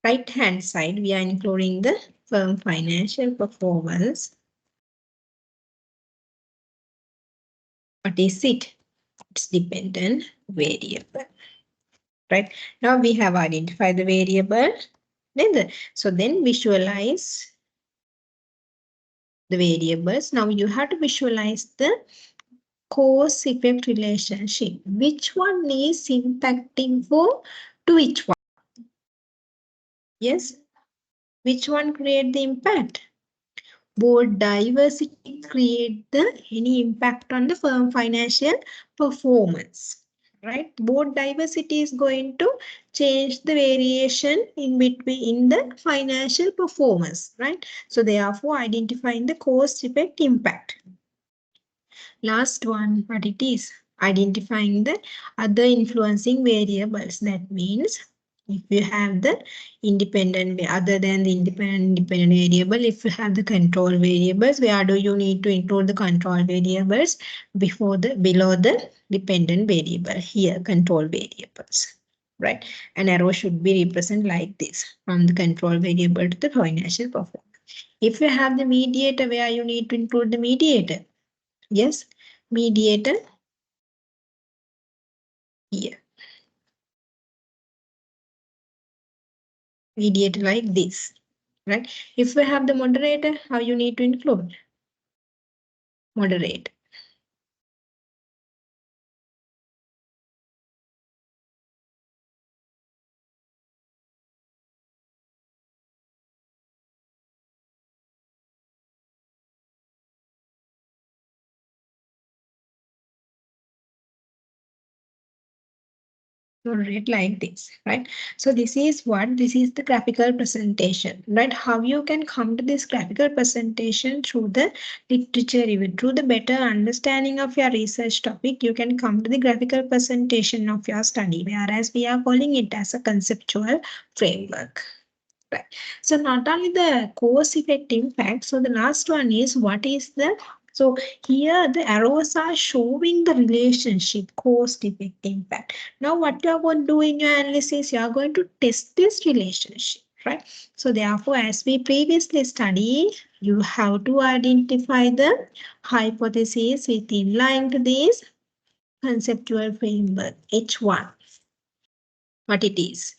right hand side, we are including the firm financial performance. What is it? It's dependent variable. Right. Now we have identified the variable. So then visualize the variables. Now you have to visualize the cause effect relationship. Which one is impacting for to which one? Yes. Which one create the impact? Board diversity create any impact on the firm financial performance, right? Board diversity is going to change the variation in between in the financial performance, right? So therefore identifying the cause effect impact. Last one, what it is? Identifying the other influencing variables. That means if you have the independent, other than the independent variable, if you have the control variables, where do you need to include the control variables below the dependent variable? Here, control variables, right? An arrow should be represented like this, from the control variable to the financial performance. If you have the mediator, where you need to include the mediator? Yes, mediator here. Mediator like this, right? If we have the moderator, how you need to include? Moderate. read like this, right? So this is the graphical presentation, right? How you can come to this graphical presentation through the literature review, through the better understanding of your research topic, you can come to the graphical presentation of your study, whereas we are calling it as a conceptual framework. Right. So not only the cause effect impact, so the last one is what is the, so here the arrows are showing the relationship cause effect impact. Now what you are going to do in your analysis, you are going to test this relationship, right? So therefore, as we previously studied, you have to identify the hypothesis within line to this conceptual framework, H1, what it is.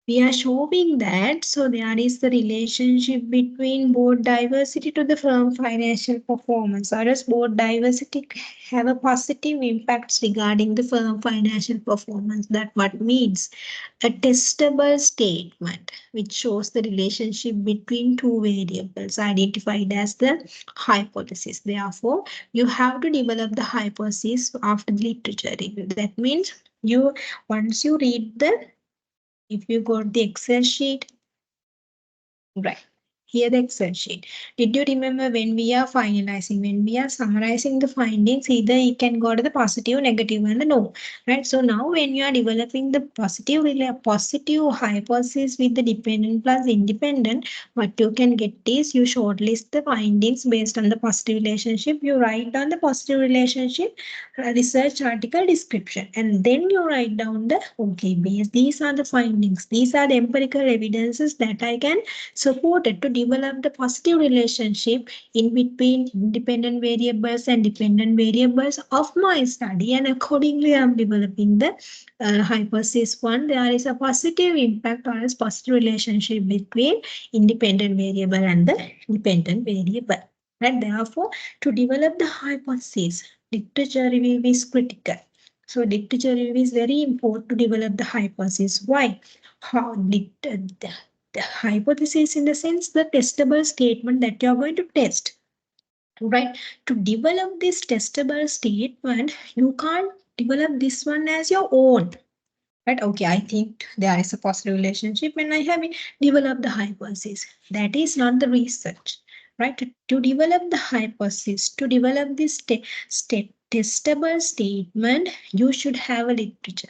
We are showing that, so there is the relationship between board diversity to the firm financial performance, or does board diversity have a positive impacts regarding the firm financial performance? That what means a testable statement which shows the relationship between two variables identified as the hypothesis. Therefore, you have to develop the hypothesis after the literature review. That means you, once you read the, if you got the Excel sheet, right? Here the Excel sheet. Did you remember when we are finalizing, when we are summarizing the findings, either you can go to the positive, negative, and the no, right? So now when you are developing the positive hypothesis with the dependent plus independent, what you can get is you shortlist the findings based on the positive relationship. You write down the positive relationship, research article description, and then you write down the, okay, these are the findings. These are the empirical evidences that I can supported to develop the positive relationship in between independent variables and dependent variables of my study, and accordingly I'm developing the hypothesis one. There is a positive impact or a positive relationship between independent variable and the dependent variable, and therefore to develop the hypothesis, literature review is critical. So literature review is very important to develop the hypothesis. Why? How the hypothesis, in the sense the testable statement that you're going to test, right? To develop this testable statement, you can't develop this one as your own, right? Okay, I think there is a positive relationship and I have developed the hypothesis. That is not the research, right? To develop the hypothesis, to develop this testable statement, you should have a literature,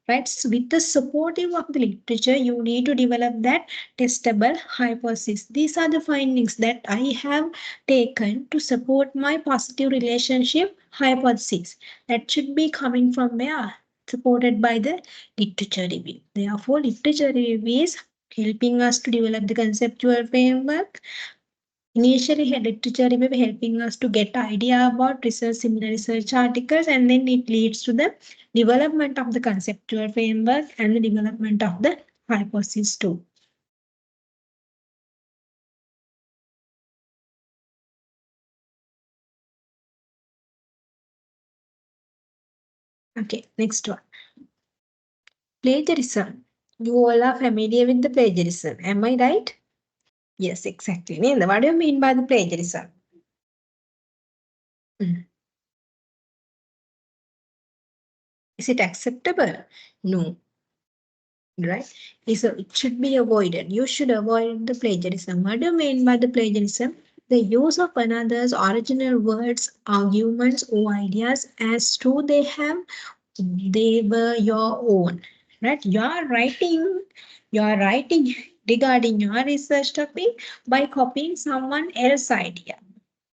right? So with the supportive of the literature, you need to develop that testable hypothesis. These are the findings that I have taken to support my positive relationship hypothesis. That should be coming from where? Supported by the literature review. Therefore, literature review is helping us to develop the conceptual framework. Initially, literature review helping us to get idea about research, similar research articles, and then it leads to the development of the conceptual framework and the development of the hypothesis too. Okay, next one. Plagiarism. You all are familiar with the plagiarism, am I right? Yes, exactly. What do you mean by the plagiarism? Is it acceptable? No. Right? It should be avoided. You should avoid the plagiarism. What do you mean by the plagiarism? The use of another's original words, arguments, or ideas as though they were your own. Right? You are writing regarding your research topic by copying someone else's idea.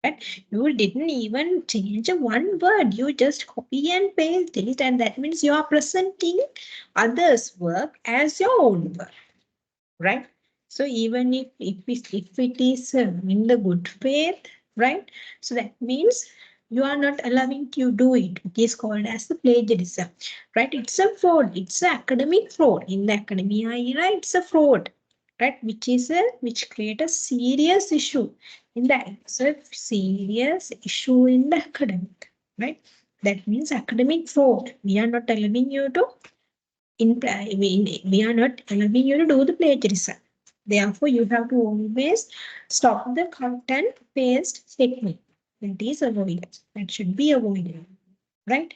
Right? You didn't even change one word. You just copy and paste it, and that means you are presenting others' work as your own work, right? So even if it is in the good faith, right? So that means you are not allowing to do it. It is called as the plagiarism, right? It's a fraud. It's an academic fraud. In the academia era, it's a fraud, right? Which create a serious issue in the, it's a serious issue in the academic, right? That means academic fraud. We are not allowing you to we are not allowing you to do the plagiarism. Therefore, you have to always stop the cut and paste technique. That is avoided. That should be avoided, right?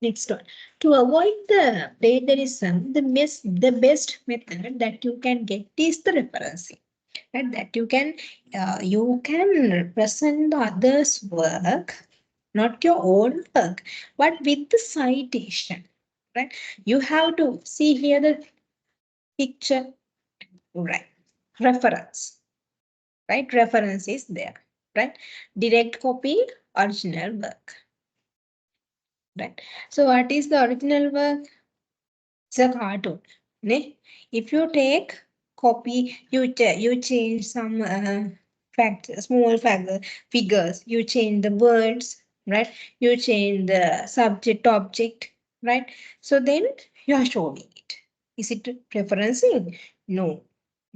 Next one. To avoid the plagiarism, the best method that you can get is the referencing. Right? That you can present the others' work, not your own work, but with the citation. Right? You have to see here the picture. Right. Reference. Right? Reference is there. Right? Direct copy, original work. Right. So what is the original work? It's a cartoon. Ne? If you take copy, you change some small figures. You change the words, right? You change the subject object, right? So then you are showing it. Is it referencing? No.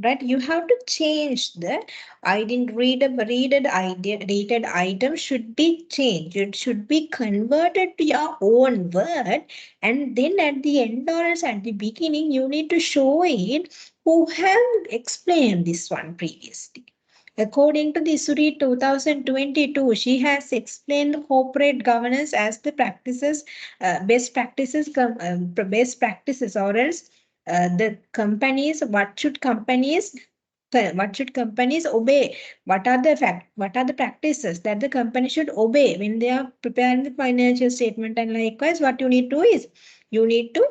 Right? You have to change the I didn't readed item should be changed. It should be converted to your own word, and then at the end or else at the beginning, you need to show it who have explained this one previously. According to the Suri 2022, she has explained corporate governance as the practices, best practices, or else the companies, what should companies obey? What are the practices that the company should obey when they are preparing the financial statement? And likewise, what you need to do is you need to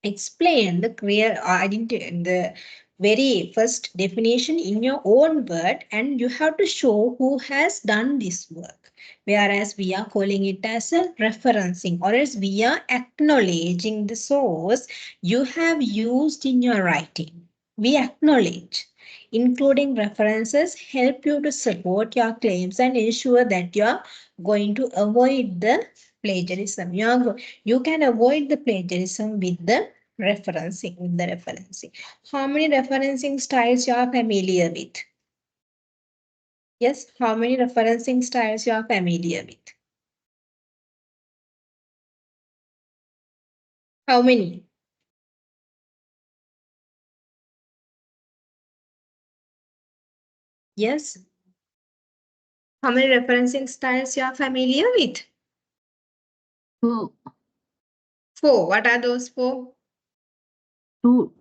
explain the clear identity, the very first definition in your own word, and you have to show who has done this work. Whereas we are calling it as a referencing, or else we are acknowledging the source you have used in your writing. We acknowledge. Including references help you to support your claims and ensure that you are going to avoid the plagiarism. You can avoid the plagiarism with the referencing. How many referencing styles you are familiar with? Yes, how many referencing styles you are familiar with? How many? Yes. How many referencing styles you are familiar with? 2, 4. What are those 4? 2,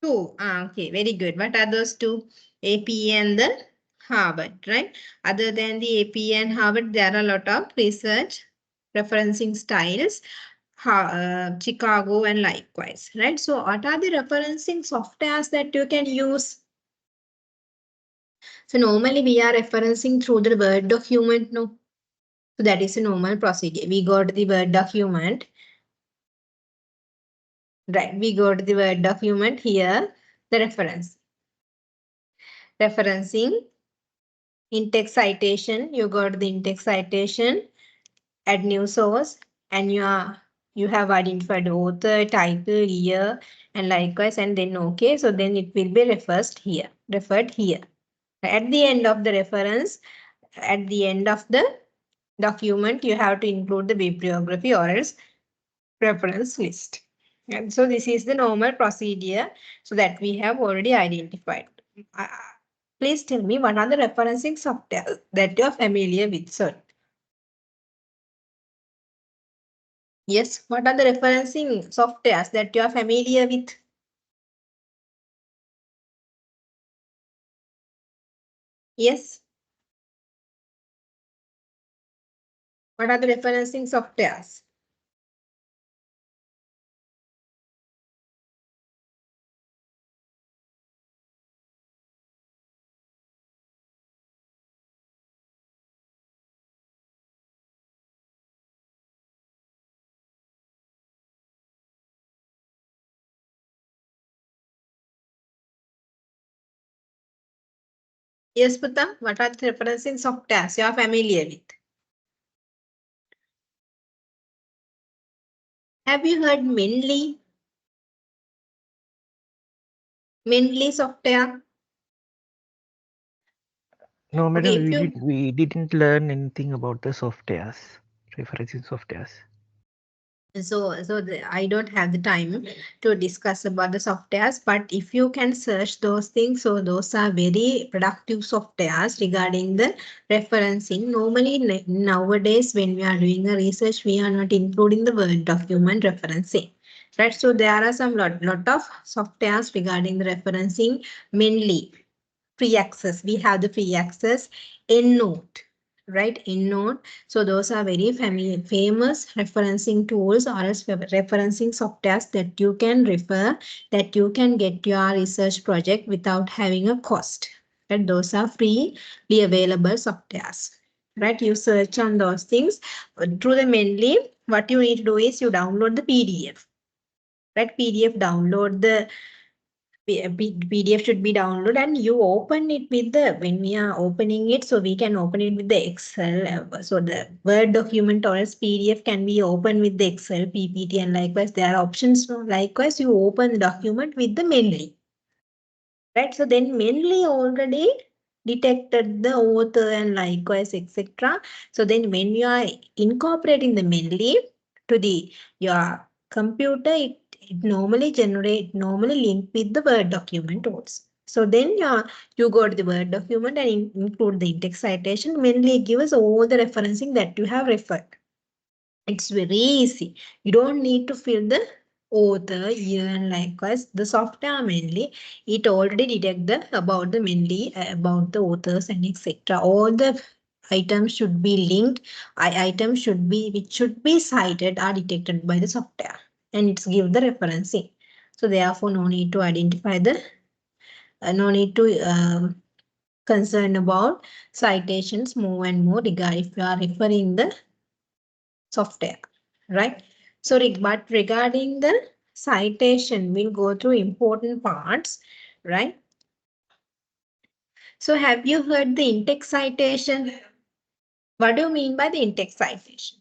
2. Okay, very good. What are those 2? APA and the Harvard, right? Other than the APA and Harvard, there are a lot of research referencing styles, Chicago and likewise, right? So what are the referencing softwares that you can use? So normally we are referencing through the Word document, no? So that is a normal procedure. We go to the Word document. Right, we go to the Word document here, the reference. Referencing, in-text citation, you go to the in-text citation, add new source, and you have identified author, title, year, and likewise, and then okay. So then it will be referred here. At the end of the reference, at the end of the document, you have to include the bibliography or else reference list. And so this is the normal procedure so that we have already identified. Please tell me what are the referencing software that you are familiar with, sir? Yes, what are the referencing softwares that you are familiar with? Yes. What are the referencing softwares? Yes, Putam, what are the referencing softwares you are familiar with? Have you heard Menly? Menly software? No, Okay, madam, if you we didn't learn anything about the softwares, referencing softwares. I don't have the time to discuss about the softwares, but if you can search those things, so those are very productive softwares regarding the referencing. Normally nowadays when we are doing a research, we are not including the Word document referencing. Right, so there are some lot of softwares regarding the referencing, mainly free access. We have the free access EndNote, right? EndNote. So those are very famous referencing tools or else referencing softwares that you can refer, that you can get your research project without having a cost. And those are freely available softwares. Right? You search on those things through the mainly. What you need to do is you download the PDF. Right? PDF download the PDF should be downloaded and you open it with the, when we are opening it, so we can open it with the Excel. So the Word document or else PDF can be opened with the Excel, PPT, and likewise there are options. So likewise, you open the document with the Menly. Right, so then Menly already detected the author and likewise, etc. So then when you are incorporating the Menly to the your computer, it normally link with the Word document also. So then you go to the Word document and include the index citation. Mainly give us all the referencing that you have referred. It's very easy. You don't need to fill the author, year, and likewise the software mainly. It already detect the about the mainly about the authors and etc. All the items should be linked. Items should be which should be cited are detected by the software, and it's give the referencing. So therefore, no need to identify the no need to concern about citations more and more regarding if you are referring the software, right? So, but regarding the citation, we'll go through important parts, right? So, have you heard the in-text citation? What do you mean by the in-text citation?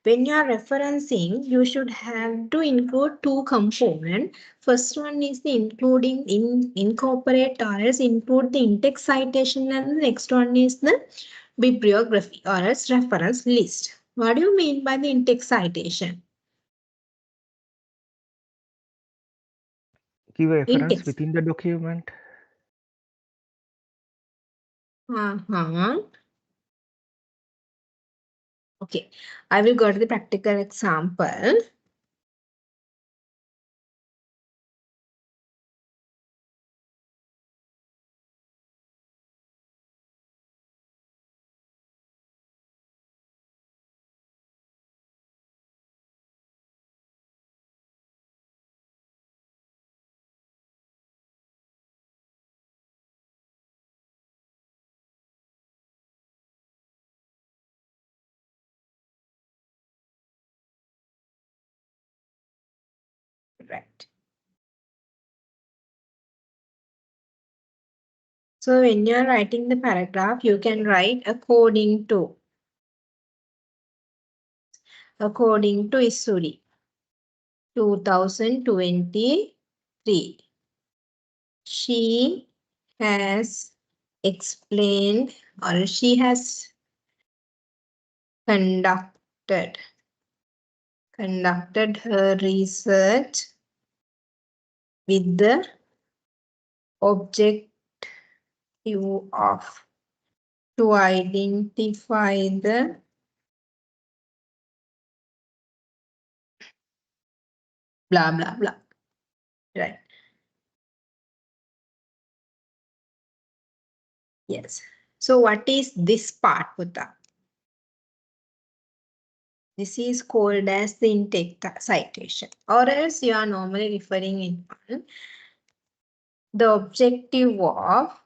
When you are referencing, you should have to include two components. First one is the incorporate or else include the in-text citation, and the next one is the bibliography or else reference list. What do you mean by the in-text citation? Give a reference In-text. within the document. Okay, I will go to the practical example. Right. So when you're writing the paragraph, you can write according to Isuri 2023. She has explained or she has conducted her research with the objective of to identify the blah blah blah, right? Yes. So what is this part, Putta? This is called as the intake citation, or else you are normally referring it on the objective of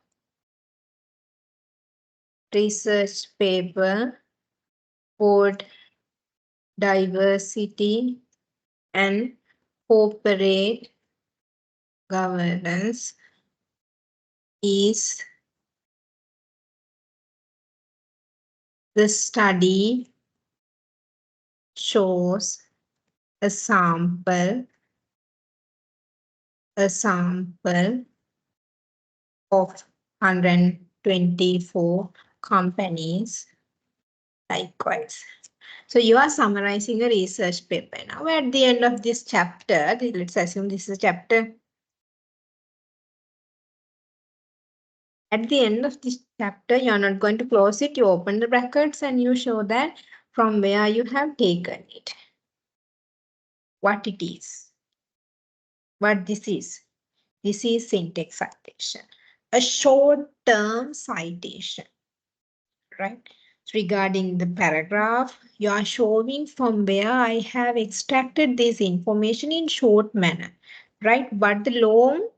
research paper, board diversity and corporate governance is the study shows a sample of 124 companies. Likewise, So you are summarizing a research paper. Now at the end of this chapter, let's assume this is a chapter. At the end of this chapter, you are not going to close it. You open the brackets and you show that from where you have taken it. What it is. What this is. This is syntax citation. A short-term citation. Right? Regarding the paragraph, you are showing from where I have extracted this information in short manner. Right? But the long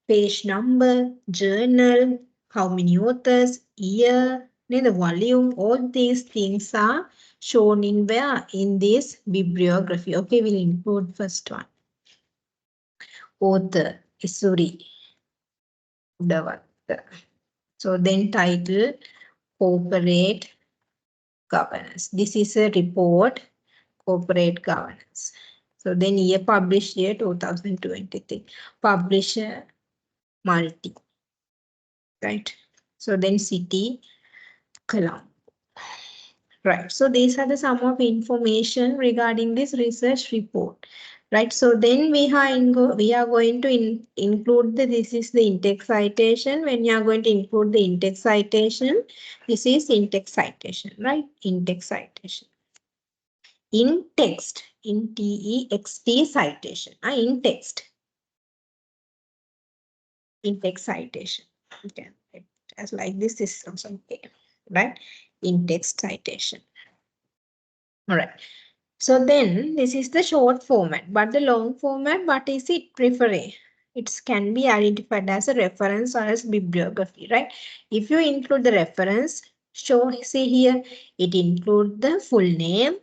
page number, journal, how many authors, year, then the volume, all these things are shown in where? In this bibliography. Okay, we'll include first one. Author, Isuri, Udavatta. So then title, corporate governance. This is a report, corporate governance. So then year published year 2023. Publisher, multi. Right. So then city, Colombo. Right. So these are the sum of information regarding this research report. Right. So then we are going to include this is the in-text citation. When you are going to include the in-text citation, this is in-text citation, right? In-text citation. In text, in TEXT citation. In text. In-text citation. Okay. As like this is also okay. Right? In-text citation. All right. So then this is the short format, but the long format, what is it preferring? It can be identified as a reference or as bibliography, right? If you include the reference, see here, it includes the full name,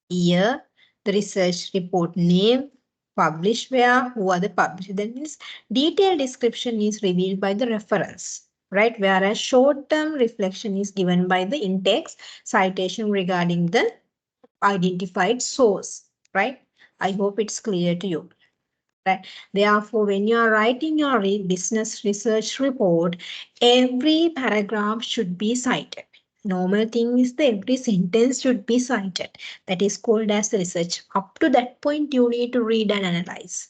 year, the research report name, published where, who are the publishers. Then this detailed description is revealed by the reference, right? Whereas short-term reflection is given by the in-text citation regarding the identified source, right? I hope it's clear to you. Right? Therefore, when you are writing your business research report, every paragraph should be cited. Normal thing is that every sentence should be cited. That is called as research. Up to that point, you need to read and analyze.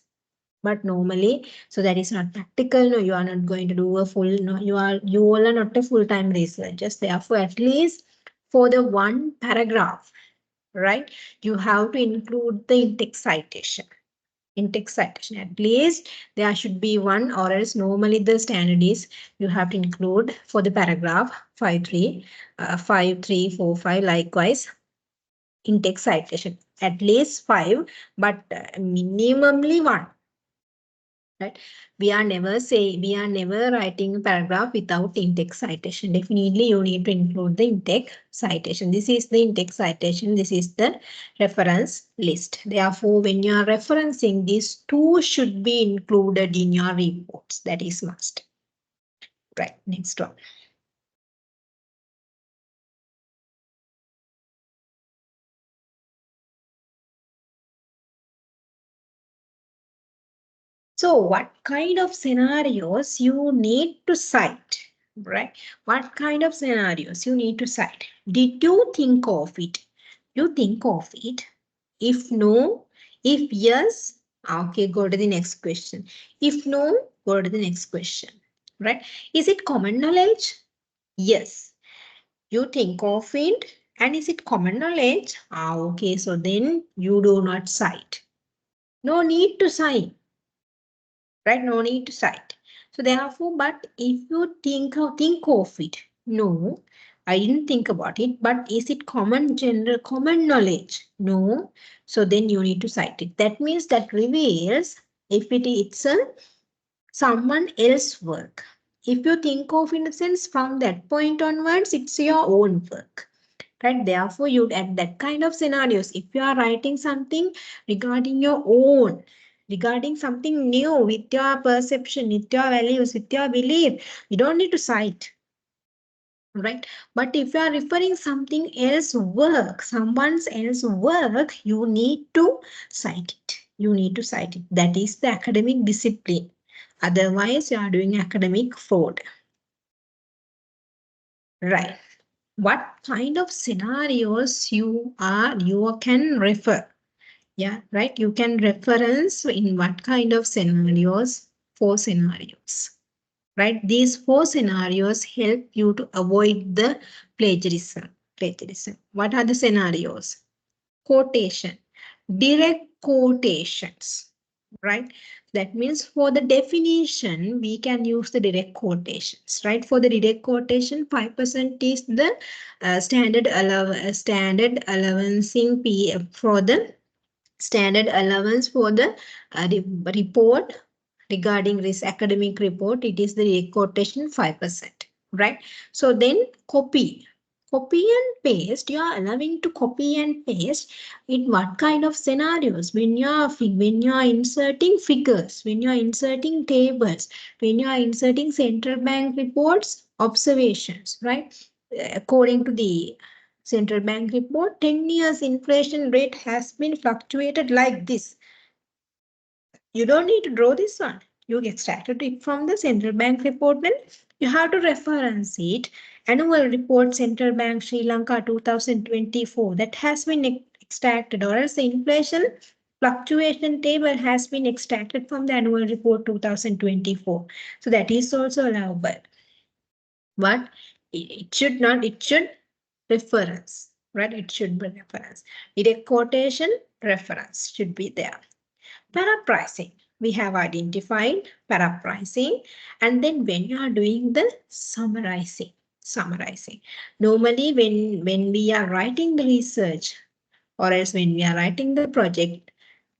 But normally, so that is not practical. No, you are not going to do a full. No, you all are not a full-time researchers. Therefore, at least for the one paragraph, right? You have to include the in-text citation. In-text citation, at least there should be one, or else normally the standard is you have to include for the paragraph 5345 likewise in-text citation, at least 5, but minimally 1. Right? We are never writing a paragraph without in-text citation. Definitely you need to include the in-text citation. This is the in-text citation. This is the reference list. Therefore, when you are referencing, these two should be included in your reports. That is must. Right, next one. So what kind of scenarios you need to cite, right? What kind of scenarios you need to cite? Did you think of it? You think of it. If no, if yes, okay, go to the next question. If no, go to the next question, right? Is it common knowledge? Yes. You think of it, and is it common knowledge? Okay, so then you do not cite. No need to cite. Right? No need to cite. So therefore, but if you think of it, no, I didn't think about it, but is it common knowledge? No. So then you need to cite it. That means that reveals if it's a someone else work. If you think of in a sense from that point onwards, it's your own work. Right? Therefore, you at that kind of scenarios, if you are writing something regarding your own, regarding something new with your perception, with your values, with your belief, you don't need to cite. Right? But if you are referring something else work, someone else work, you need to cite it. You need to cite it. That is the academic discipline. Otherwise, you are doing academic fraud. Right. what kind of scenarios you can refer. Yeah, right. You can reference in what kind of scenarios, 4 scenarios. Right. These 4 scenarios help you to avoid the plagiarism. What are the scenarios? Quotation, direct quotations, right? That means for the definition, we can use the direct quotations, right? For the direct quotation, 5% is the standard allowancing P for the standard allowance for the report regarding this academic report. It is the direct quotation 5%, right? So then copy and paste. You are allowing to copy and paste in what kind of scenarios? When you are inserting figures, when you are inserting tables, when you are inserting central bank reports, observations, right? According to the central bank report, 10 years inflation rate has been fluctuated like this. You don't need to draw this one. You extracted it from the central bank report, then you have to reference it. Annual report Central Bank Sri Lanka 2024 that has been extracted, or else the inflation fluctuation table has been extracted from the annual report 2024. So that is also allowable. But it should not, it should reference, right? It should be reference. Direct quotation, reference should be there. Parapricing. We have identified parapricing, and then when you are doing the summarizing. Normally, when we are writing the research, or else when we are writing the project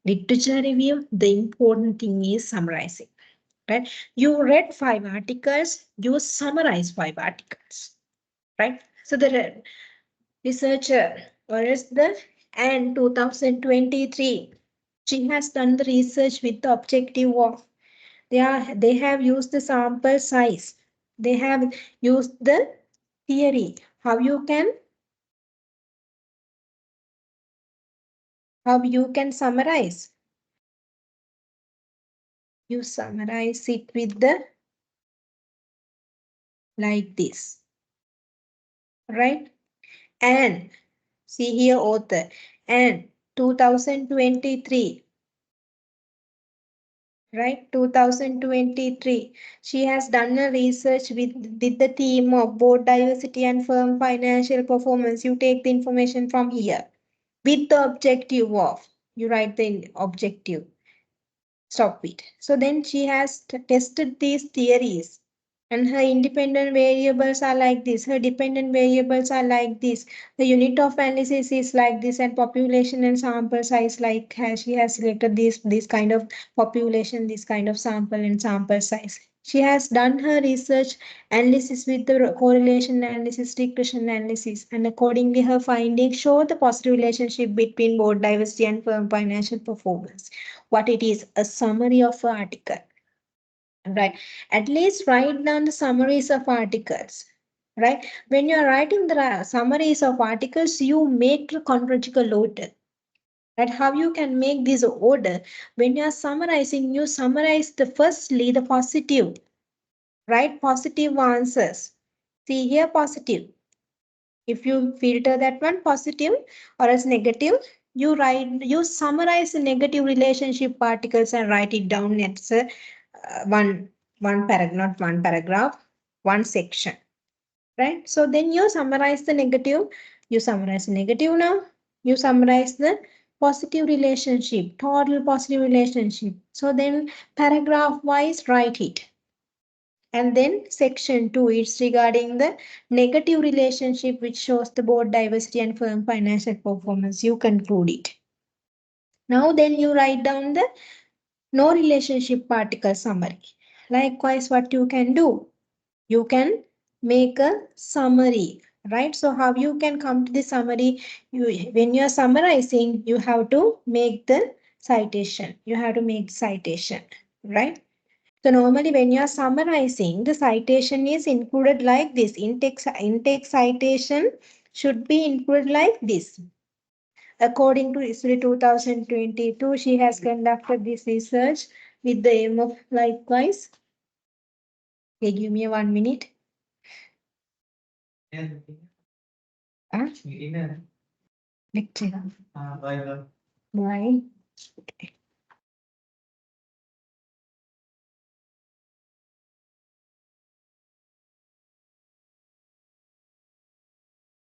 literature review, the important thing is summarizing. Right? You read 5 articles, you summarize 5 articles. Right? So the researcher, or else the and 2023. She has done the research with the objective of they have used the sample size. They have used the theory. How you can summarize? You summarize it with the like this. Right? And see here author and 2023. Right, 2023. She has done a research with the theme of board diversity and firm financial performance. You take the information from here with the objective of, you write the objective, stop it. So then she has tested these theories, and her independent variables are like this, her dependent variables are like this, the unit of analysis is like this, and population and sample size like she has selected this kind of population, this kind of sample and sample size. She has done her research analysis with the correlation analysis, regression analysis, and accordingly her findings show the positive relationship between board diversity and firm financial performance. What it is? A summary of an article. Right, at least write down the summaries of articles. Right, when you are writing the summaries of articles, you make the chronological order. Right, how you can make this order? When you are summarizing, you summarize the firstly the positive, right? Positive answers. See here, positive. If you filter that one positive or as negative, you summarize the negative relationship particles and write it down. It's one paragraph, not one paragraph, one section, right? So then you summarize the negative. You summarize the negative now. You summarize the positive relationship, total positive relationship. So then paragraph wise write it. And then section 2 is regarding the negative relationship which shows the board diversity and firm financial performance. You conclude it. Now then you write down the no relationship particle summary. Likewise, what you can do? You can make a summary, right? So how you can come to the summary? When you are summarizing, you have to make the citation. You have to make citation, right? So normally when you are summarizing, the citation is included like this. Intake citation should be included like this. According to ISRI 2022, she has conducted this research with the aim of likewise. Okay, give me 1 minute. Lecture. Bye.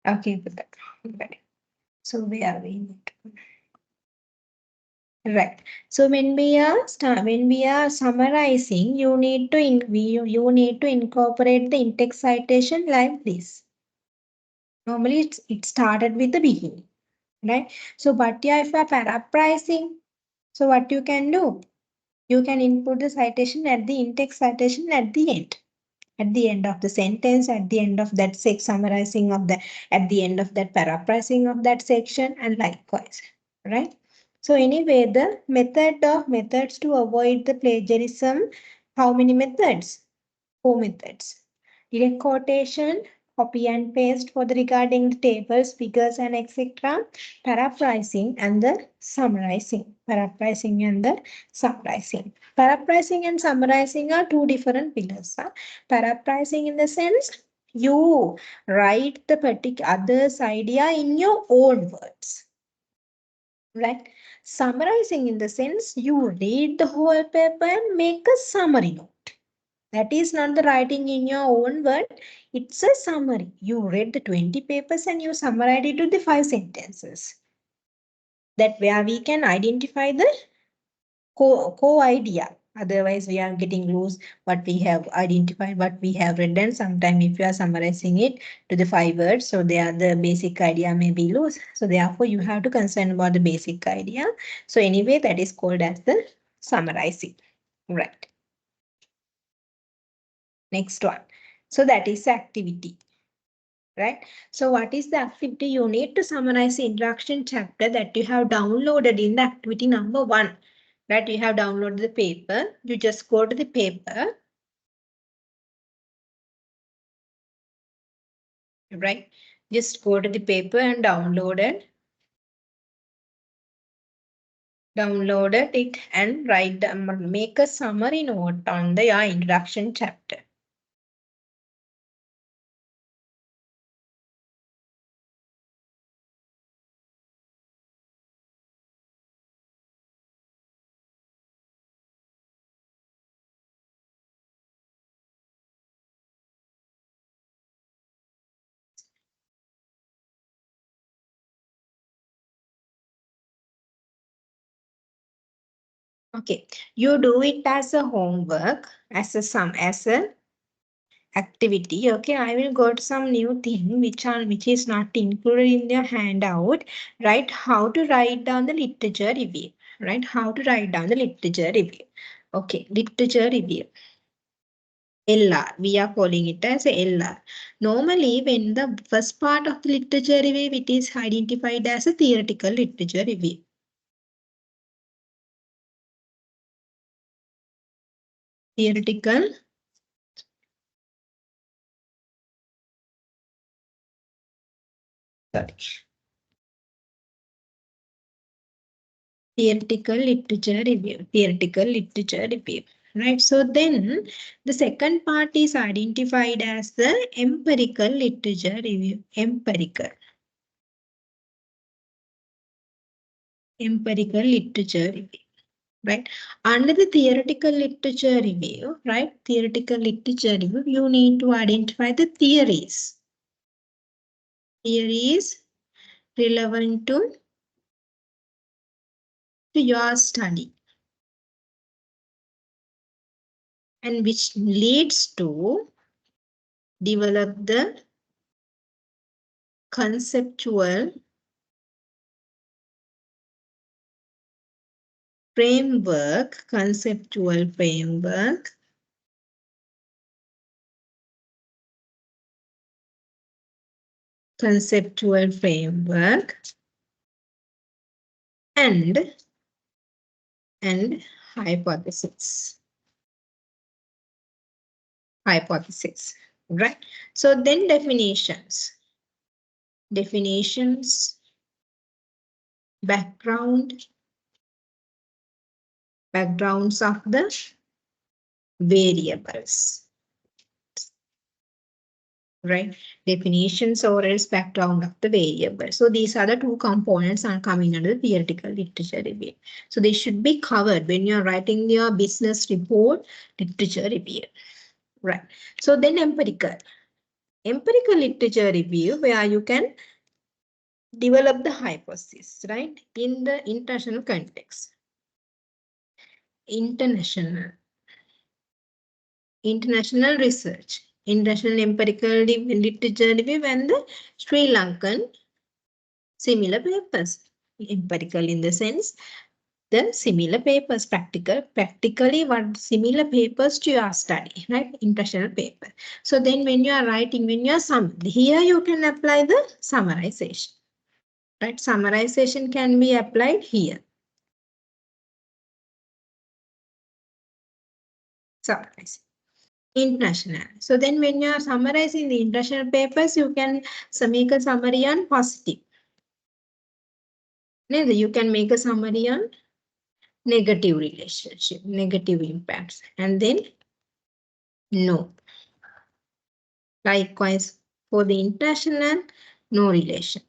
Okay, right. So where are we? Right. So when we are summarizing, you need to you need to incorporate the in-text citation like this. Normally it started with the beginning, right? So but yeah, if you are paraphrasing, so what you can do? You can input the citation at the in-text citation at the end. At the end of the sentence, at the end of that summarizing of the, at the end of that paraphrasing of that section, and likewise, right? So anyway, the methods to avoid the plagiarism, how many methods? 4 methods. Direct quotation, copy and paste for the regarding the tables, figures, and etc. Paraphrasing and the summarizing. Paraphrasing and the summarizing. Paraphrasing and summarizing are two different pillars. Paraphrasing in the sense you write the particular other's idea in your own words. Right? Summarizing in the sense you read the whole paper and make a summary note. That is not the writing in your own word. It's a summary. You read the 20 papers and you summarized it to the 5 sentences. That where we can identify the co-idea. Otherwise, we are getting loose what we have identified, what we have read, and sometimes if you are summarizing it to the 5 words, so the basic idea may be loose. So therefore, you have to concern about the basic idea. So anyway, that is called as the summarizing. Right. Next one. So that is activity. Right? So what is the activity? You need to summarize the introduction chapter that you have downloaded in the activity number 1. Right? You have downloaded the paper. You just go to the paper. Right? Just go to the paper and download it. Downloaded it and make a summary note on the introduction chapter. Okay, you do it as a homework, as a activity. Okay, I will go to some new thing which is not included in your handout. Right, how to write down the literature review. Right, how to write down the literature review. Okay, literature review. LR, we are calling it as a LR. Normally, when the first part of the literature review, it is identified as a theoretical literature review. Theoretical theoretical literature review. Theoretical literature review. Right. So then the second part is identified as the empirical literature review. Empirical. Empirical literature review. Right. Under the theoretical literature review, right? Theoretical literature review, you need to identify the theories. Theories relevant to your study. And which leads to develop the conceptual framework, conceptual framework, conceptual framework, and hypothesis. Hypothesis, right? So then definitions. Definitions, backgrounds of the variables. right? Definitions or else background of the variable. So these are the two components are coming under the theoretical literature review. So they should be covered when you're writing your business report, literature review, right? So then empirical literature review, where you can develop the hypothesis, right? In the international context. International research, international empirical literature review, and the Sri Lankan similar papers. Empirical in the sense, the similar papers, practically what similar papers to your study, right? International paper. So then when you are writing, here you can apply the summarization, right? Summarization can be applied here. Summarize. International. So then when you are summarizing the international papers, you can make a summary on positive. You can make a summary on negative relationship, negative impacts, and then no. Likewise, for the international, no relation.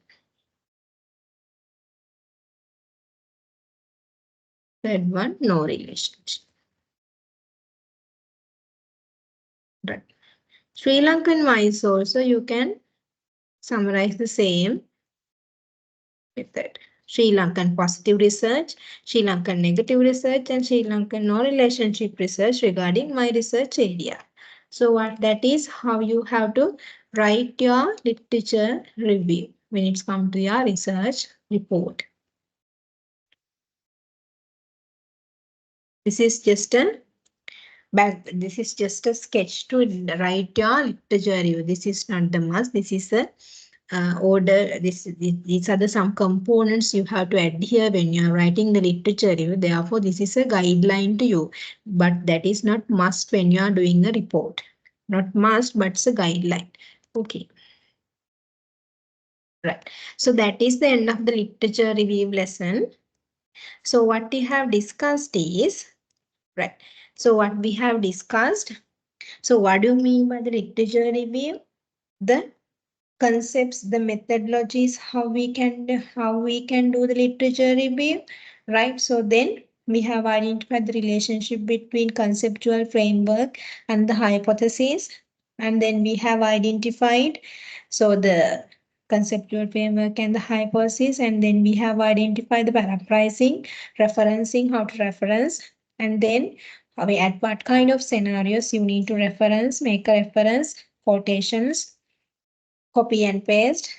Third one, no relationship. Right. Sri Lankan wise also, you can summarize the same method. Sri Lankan positive research, Sri Lankan negative research, and Sri Lankan no relationship research regarding my research area. So what that is how you have to write your literature review when it's come to your research report. This is just a sketch to write your literature review. This is not the must. This is a order. These are the some components you have to adhere when you are writing the literature review. Therefore, this is a guideline to you, but that is not must when you are doing a report. Not must, but it's a guideline. Okay. Right. So that is the end of the literature review lesson. So what we have discussed is, right. So what we have discussed. So what do you mean by the literature review? The concepts, the methodologies, how we can do the literature review, right? So then we have identified the relationship between conceptual framework and the hypothesis, and then we have identified the conceptual framework and the hypothesis, and then we have identified the paraphrasing, referencing, how to reference, and then at what kind of scenarios you need to reference, make a reference, quotations, copy and paste,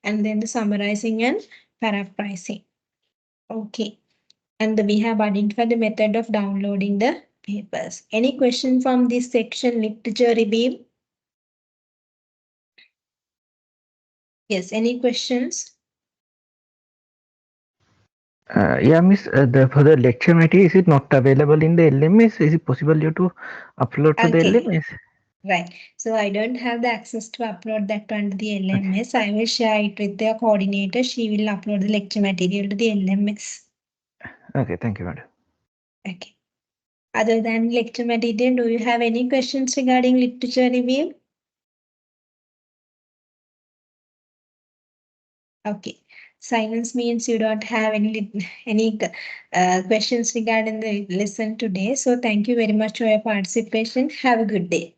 and then the summarizing and paraphrasing. Okay. And we have identified the method of downloading the papers. Any question from this section, literature review? Yes, any questions? Yeah, Miss, for the lecture material, is it not available in the LMS? Is it possible you to upload to the Okay. LMS? Right. So I don't have the access to upload that one to the Okay. LMS. I will share it with the coordinator. She will upload the lecture material to the LMS. Okay, thank you, madam. Okay. Other than lecture material, do you have any questions regarding literature review? Okay. Silence means you don't have any questions regarding the lesson today. So thank you very much for your participation. Have a good day.